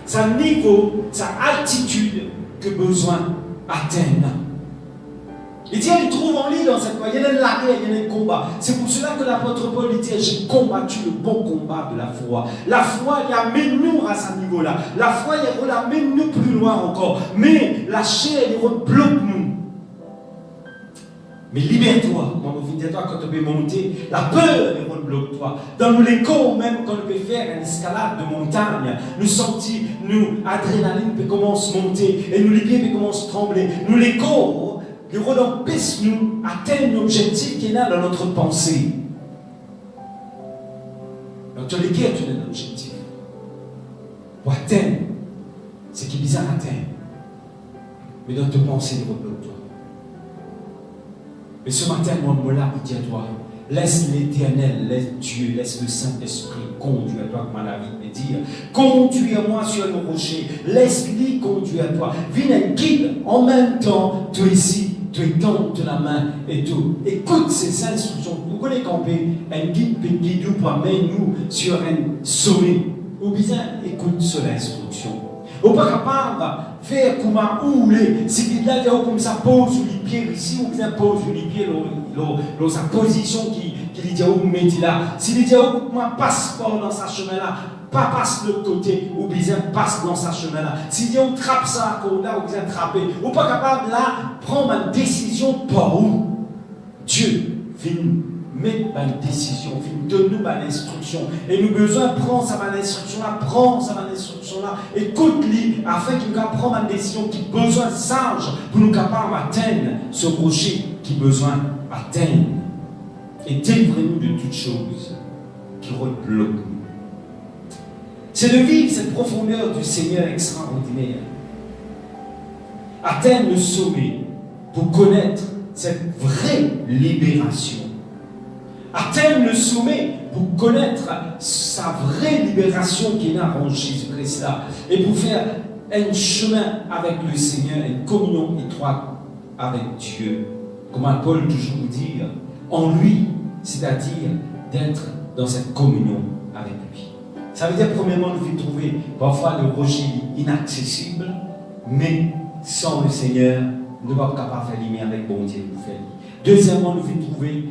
sa niveau, sa altitude que besoin atteindre. Il dit, il trouve en lui dans cette voie, il y a la guerre, il y a un combat. C'est pour cela que l'apôtre Paul dit, j'ai combattu le bon combat de la foi. La foi, il amène-nous à ce niveau-là. La foi, il amène-nous plus loin encore. Mais la chair, il bloque nous. Mais libère-toi, quand tu peux monter, la peur ne bloque-toi. Dans les corps, même quand on peut faire une escalade de montagne, nous sentir, nous, adrénaline peut commencer à monter, et nous, les pieds peuvent commencer à trembler. Nous, les corps, les rôles empêchent nous atteindre l'objectif qui est là dans notre pensée. Donc, tu as lesquels tu as un objectif. Pour atteindre, ce qui est bizarre à atteindre. Mais dans tes pensées, les bloque-toi. Mais ce matin, moi, là, il dit à toi, laisse l'Éternel, laisse Dieu, laisse le Saint-Esprit conduire à toi, comme la vie me dire, conduis-moi sur le rocher, laisse-lui conduire à toi. Viens un guide, en même temps, tu es ici, tu étends la main et tout. Écoute ces instructions. Vous connaissez camper, un guide peut guider pour amener nous sur un sommet. Ou bien, écoute sur l'instruction. On n'est pas capable de faire comme un oulé. Si il a comme ça, pose les pieds ici, ou bien pose les pieds dans sa position qu'il dit où met là. S'il dit où passe pas dans sa chemin là, pas passe de l'autre côté, ou bien passe dans sa chemin là. S'il dit on trappe ça à là, ou bien trapper. On n'est pas capable là prendre une décision par où Dieu vient mettre une décision, donne-nous une instruction. Et nous besoin de prendre sa instruction-là, écoute-lui, afin qu'il nous prenne une décision qui a besoin de sage pour nous capables d'atteindre ce rocher qui a besoin d'atteindre. Et délivrez-nous de toutes choses qui rebloquent nous. C'est de vivre cette profondeur du Seigneur extraordinaire. Atteindre le sommet pour connaître cette vraie libération. Atteindre le sommet pour connaître sa vraie libération qui est là en Jésus-Christ là. Et pour faire un chemin avec le Seigneur, une communion étroite avec Dieu. Comme Paul toujours nous dit, en lui, c'est-à-dire d'être dans cette communion avec lui. Ça veut dire premièrement, nous trouver parfois le rocher inaccessible, mais sans le Seigneur, nous ne sommes pas capables de faire lumière avec bon Dieu. Deuxièmement, nous trouver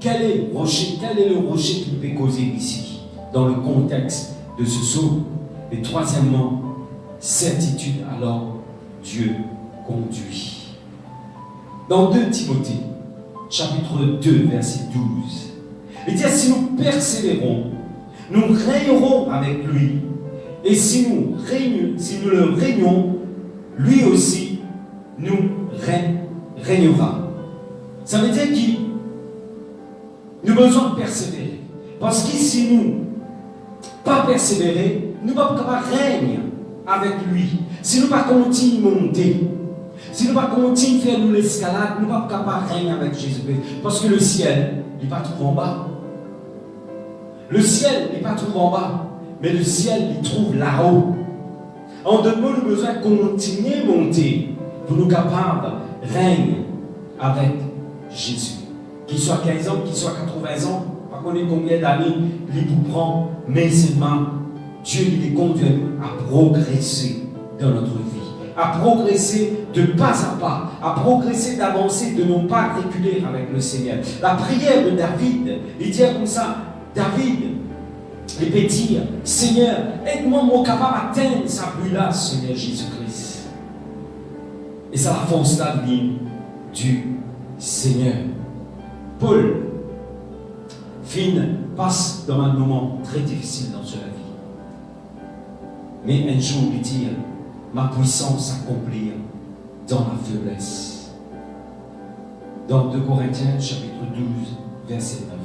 quel est le rocher qui peut causer ici, dans le contexte de ce saut. Et troisièmement, certitude, alors Dieu conduit. Dans 2 Timothée, chapitre 2, verset 12, il dit, si nous persévérons, nous régnerons avec lui, et si nous le régnons, lui aussi nous régnera. Ça veut dire qu'il nous avons besoin de persévérer. Parce que si nous ne pas persévérer, nous ne pouvons pas régner avec lui. Si nous ne pas continuer à monter, si nous ne pas continuer à faire l'escalade, nous ne pouvons pas régner avec Jésus-Christ. Parce que le ciel, il n'est pas trouvé en bas. Le ciel n'est pas trouvé en bas, mais le ciel, il trouve là-haut. En deux mots, nous avons besoin de continuer à monter pour nous capables de régner avec Jésus. Qu'il soit 15 ans, qu'il soit 80 ans, pas qu'on ait combien d'années, il vous prend, mais seulement Dieu les conduit à progresser dans notre vie, à progresser de pas à pas, à progresser d'avancer, de non pas reculer avec le Seigneur. La prière de David, il dit comme ça, David, il peut dire, Seigneur, aide-moi capable d'atteindre sa but-là, Seigneur Jésus-Christ. Et ça la force la ligne du Seigneur. Paul passe dans un moment très difficile dans sa vie. Mais un jour, il dit, ma puissance s'accomplit dans la faiblesse. Dans 2 Corinthiens, chapitre 12, verset 9.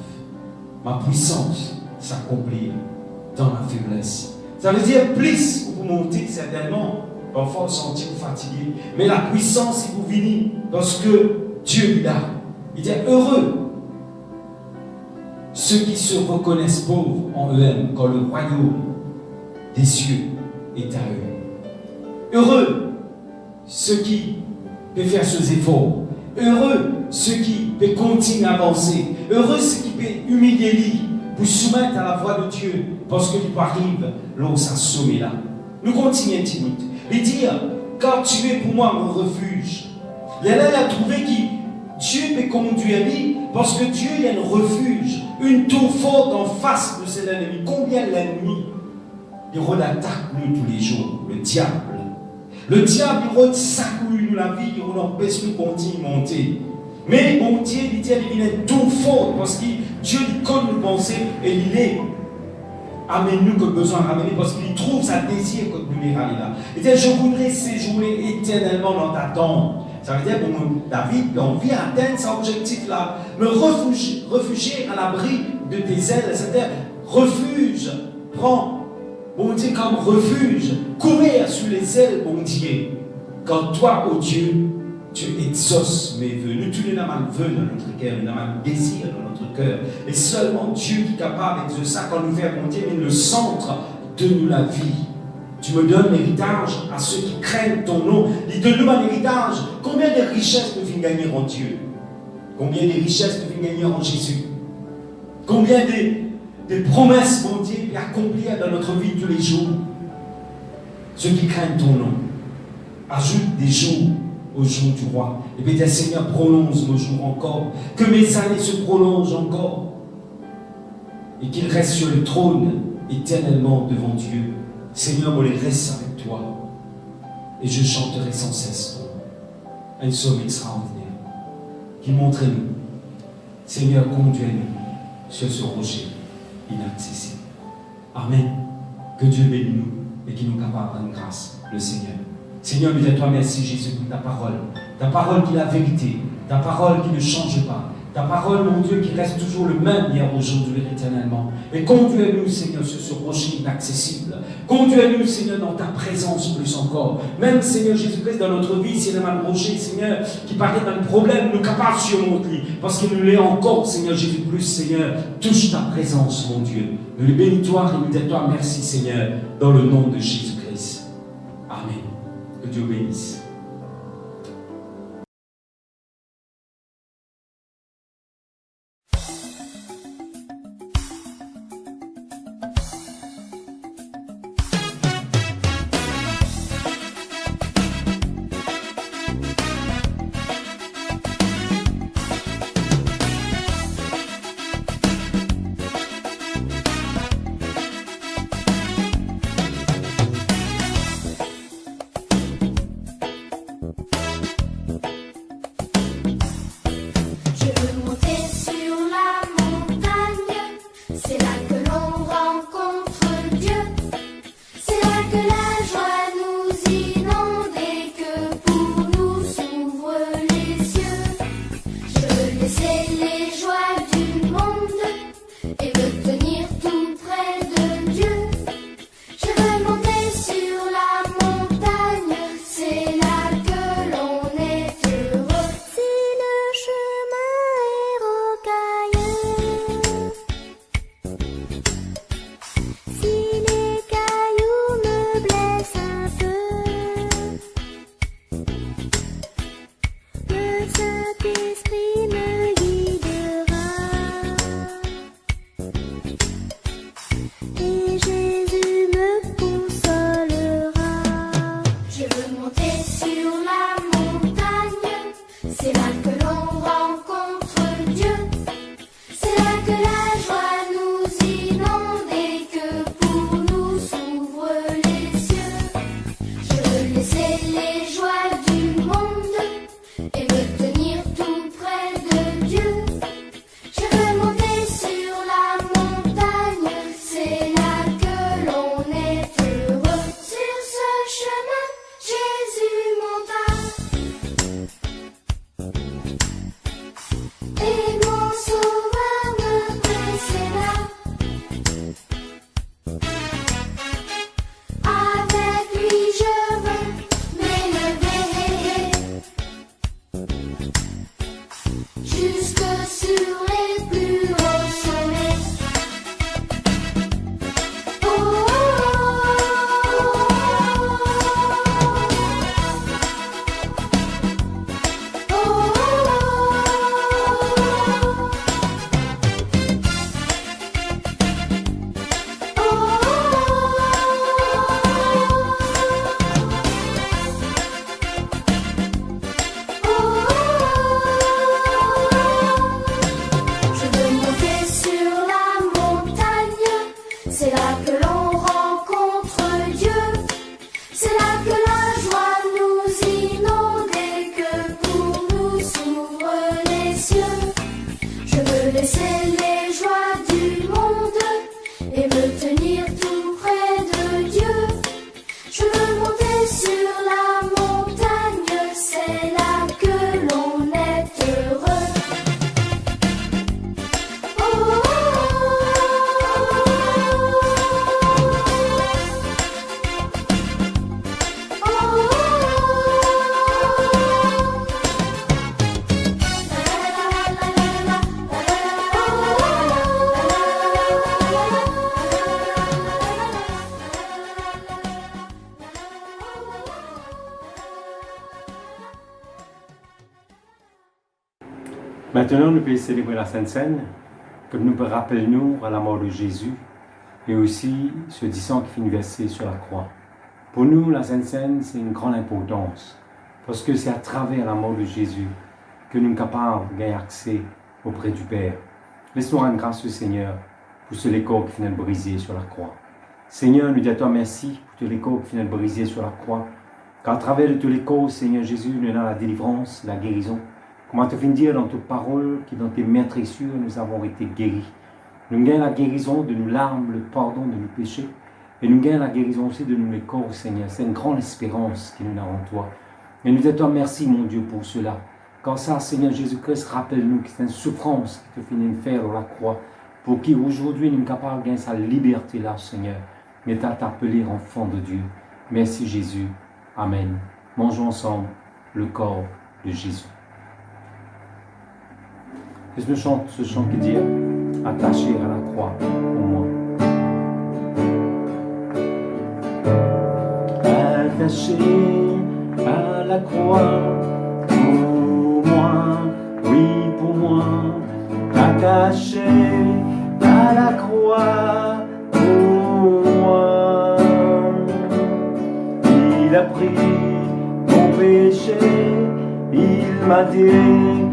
Ma puissance s'accomplit dans la faiblesse. Ça veut dire, plus vous montez, certainement, parfois vous sentez fatigué, mais la puissance, il vous vient parce que Dieu est là. Il dit, heureux ceux qui se reconnaissent pauvres en eux-mêmes, quand le royaume des cieux est à eux. Heureux ceux qui peuvent faire ce effort. Heureux ceux qui peuvent continuer à avancer. Heureux ceux qui peuvent humilier lui pour soumettre à la voix de Dieu, parce que tu arrives là où ça sommet là. Nous continuons Timothée. Et dire, car tu es pour moi mon refuge. Là, il a trouvé que Dieu peut conduire lui, parce que Dieu il y a un refuge, une tour forte en face de ses ennemis. Combien l'ennemi il attaque nous tous les jours, le diable. Le diable, il rôde s'accouille nous la vie, il empêche nous continuer à monter. Mais bon Dieu, il dit, il est tout fort parce que Dieu, il connaît nos pensées et il est. Amène-nous que besoin de ramener parce qu'il trouve sa désir comme minéral là. Il dit, je voudrais séjourner éternellement dans ta tombe. Ça veut dire, bon, David, il a envie d'atteindre cet objectif-là. Me réfugier à l'abri de tes ailes, c'est-à-dire refuge, prends. Bon Dieu, comme refuge, couvert sous les ailes, bon Dieu. Quand toi, oh Dieu, tu exauces mes vœux. Nous tous les avons un vœu dans notre cœur, nous avons un désir dans notre cœur. Et seulement Dieu qui est capable de ça, quand nous fait bon Dieu, le centre de nous la vie. Tu me donnes l'héritage à ceux qui craignent ton nom. Il donne-nous un héritage. Combien de richesses nous finissons gagner en Dieu? Combien de richesses nous finissons gagner en Jésus? Combien de promesses, mon Dieu, et accomplir dans notre vie tous les jours. Ceux qui craignent ton nom, ajoute des jours au jour du roi. Et puis, Seigneur, prolonge nos jours encore. Que mes années se prolongent encore. Et qu'ils restent sur le trône éternellement devant Dieu. Seigneur, moi, je reste avec toi. Et je chanterai sans cesse ton un psaume extraordinaire qui montre-nous, Seigneur, conduis-nous sur ce rocher inaccessible. Amen. Que Dieu bénisse nous et qu'il nous capable de grâce, le Seigneur. Seigneur, nous disons toi merci Jésus pour ta parole qui est la vérité, ta parole qui ne change pas, ta parole, mon Dieu, qui reste toujours le même hier, aujourd'hui et éternellement. Et conduis-nous, Seigneur, sur ce rocher inaccessible. Conduis-nous, Seigneur, dans ta présence plus encore. Même, Seigneur Jésus-Christ, dans notre vie, c'est le même rocher, Seigneur, qui paraît un problème, nous capables de surmonter. Parce qu'il nous l'est encore, Seigneur Jésus plus, Seigneur, touche ta présence, mon Dieu. Nous le bénis-toi et nous disons-toi merci, Seigneur, dans le nom de Jésus-Christ. Amen. Que Dieu bénisse. Maintenant, nous pouvons célébrer la Sainte Seine, que nous pouvons rappeler nous à la mort de Jésus et aussi ce du sang qui finit versé sur la croix. Pour nous, la Sainte Seine, c'est une grande importance parce que c'est à travers la mort de Jésus que nous sommes capables de gagner accès auprès du Père. Laisse-nous rendre grâce au Seigneur pour ce corps qui finit de briser sur la croix. Seigneur, nous disons à toi merci pour tous les corps qui finissent de briser sur la croix. Car à travers de tous les corps, Seigneur Jésus, nous avons la délivrance, la guérison. Comment te finis de dire dans tes paroles que dans tes meurtrissures, nous avons été guéris. Nous gagnons la guérison de nos larmes, le pardon de nos péchés. Et nous gagnons la guérison aussi de nos corps, Seigneur. C'est une grande espérance que nous avons en toi. Et nous disons à toi merci, mon Dieu, pour cela. Car ça, Seigneur Jésus-Christ, rappelle-nous que c'est une souffrance que tu finis de faire à la croix. Pour qui aujourd'hui nous sommes capables de gagner sa liberté là, Seigneur. Mais tu as t'appelé enfant de Dieu. Merci Jésus. Amen. Mangeons ensemble le corps de Jésus. Laisse-nous chanter ce chant qui dit attaché à la croix pour moi. Attaché à la croix pour moi, oui pour moi. Attaché à la croix pour moi. Il a pris mon péché, il m'a délivré.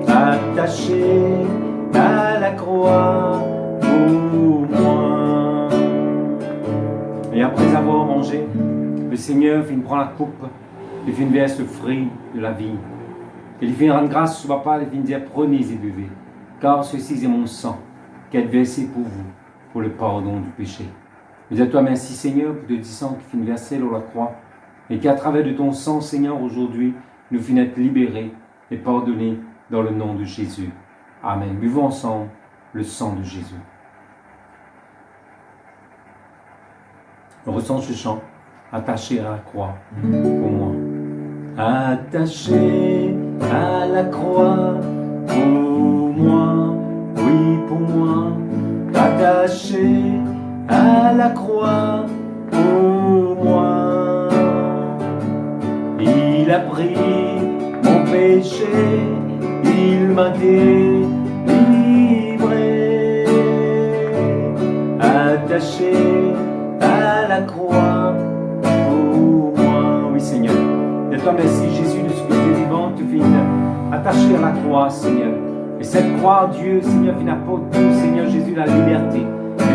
Attaché à la croix pour moi. Et après avoir mangé, le Seigneur vient prendre la coupe, il vient verser le fruit de la vie. Il vient rendre grâce au Papa, il vient dire prenez et buvez, car ceci est mon sang qui est versé pour vous, pour le pardon du péché. Nous disons à toi merci Seigneur pour le sang qui finit versé sur la croix, et qu'à travers de ton sang Seigneur aujourd'hui, nous finissons être libérés et pardonnés dans le nom de Jésus. Amen. Buvons ensemble le sang de Jésus. On ressent ce chant, attaché à la croix pour moi. Attaché à la croix pour moi, oui pour moi. Attaché à la croix pour moi. Il a pris mon péché, il m'a délivré. Attaché à la croix pour moi, oui Seigneur. Et toi merci Jésus de ce que Dieu vivant, tu finis attaché à la croix Seigneur. Et cette croix Dieu Seigneur vient apporter Seigneur Jésus la liberté. Et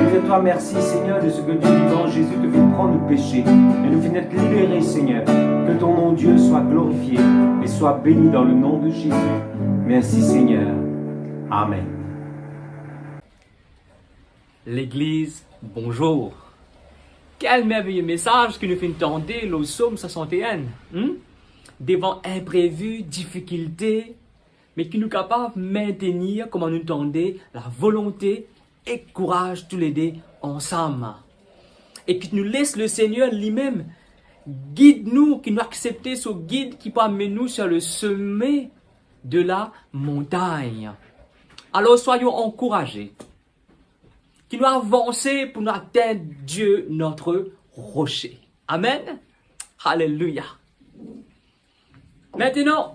nous disons toi merci Seigneur de ce que Dieu vivant Jésus te vient prendre nos péchés. Et nous finissons être libérés Seigneur. Que ton nom Dieu soit glorifié et soit béni dans le nom de Jésus. Merci Seigneur. Amen. L'Église, bonjour. Quel merveilleux message que nous fait entendre le psaume 61. Devant imprévus, difficultés, mais qui nous capable de maintenir, comme nous entendons, la volonté et courage tous les deux ensemble. Et qui nous laisse le Seigneur lui-même guide-nous, qui nous accepte ce guide qui peut amener nous sur le sommet de la montagne. Alors soyons encouragés, qui nous avancer pour nous atteindre Dieu, notre rocher. Amen. Alléluia. Maintenant,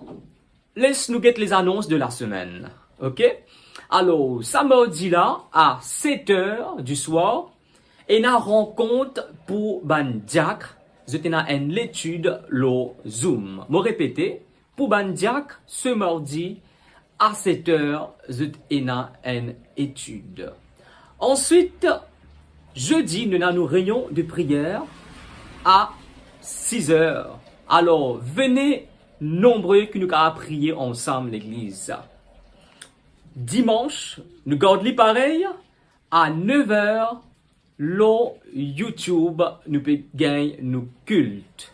laisse-nous guetter les annonces de la semaine. Ok? Alors, samedi là, à 7h du soir, et une rencontre pour Bandiak. Je tenais une l'étude, le Zoom. Je répéter, pour Bandiak, ce mardi, à 7h, je tenais une étude. Ensuite, jeudi, nous avons une réunion de prière à 6h. Alors, venez nombreux que nous allons prier ensemble l'église. Dimanche, nous gardons pareil, à 9h, le YouTube, nous peut gagner nos cultes.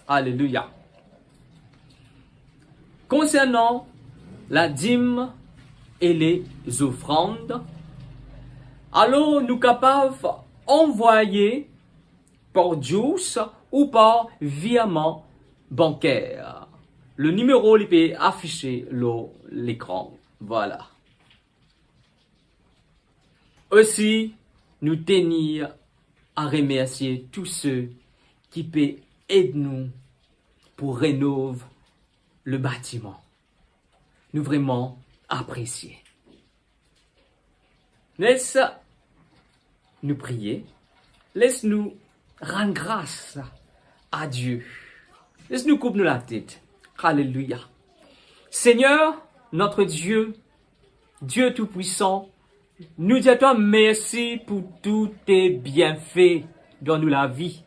Alléluia. Concernant la dîme et les offrandes, alors nous sommes capables d'envoyer par juice ou par virement bancaire. Le numéro il peut afficher l'écran. Voilà. Aussi, nous tenir à remercier tous ceux qui peuvent aider nous pour rénover le bâtiment. Nous vraiment apprécier. Laisse nous prier. Laisse-nous rendre grâce à Dieu. Laisse-nous couper la tête. Alléluia. Seigneur, notre Dieu, Dieu Tout-Puissant, nous disons à toi merci pour tous tes bienfaits dans nous la vie.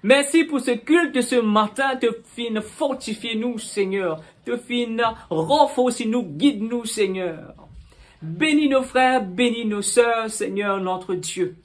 Merci pour ce culte de ce matin, te fin fortifier nous, Seigneur. Te fin renforcer nous, guide nous, Seigneur. Bénis nos frères, bénis nos sœurs, Seigneur, notre Dieu.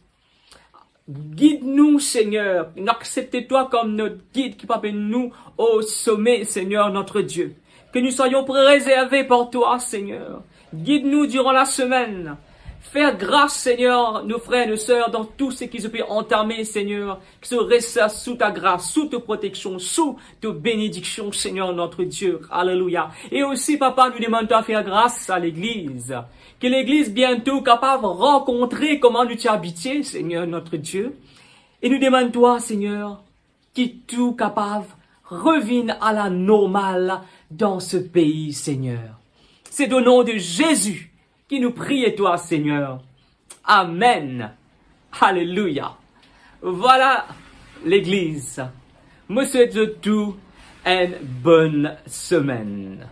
Guide-nous, Seigneur. Accepte-toi comme notre guide qui peut nous au sommet, Seigneur, notre Dieu. Que nous soyons préservés par toi, Seigneur. Guide-nous durant la semaine. Faire grâce, Seigneur, nos frères et nos sœurs, dans tout ce qu'ils peuvent entamer, Seigneur, qui se restent sous ta grâce, sous ta protection, sous ta bénédiction, Seigneur, notre Dieu. Alléluia. Et aussi, Papa, nous demandons à faire grâce à l'Église. Que l'Église bientôt capable de rencontrer comment nous t'y habiter, Seigneur, notre Dieu. Et nous demandons, toi, Seigneur, qui tout capable revienne à la normale dans ce pays, Seigneur. C'est au nom de Jésus qui nous prie, et toi, Seigneur. Amen. Alléluia. Voilà l'Église. Me souhaite tout une bonne semaine.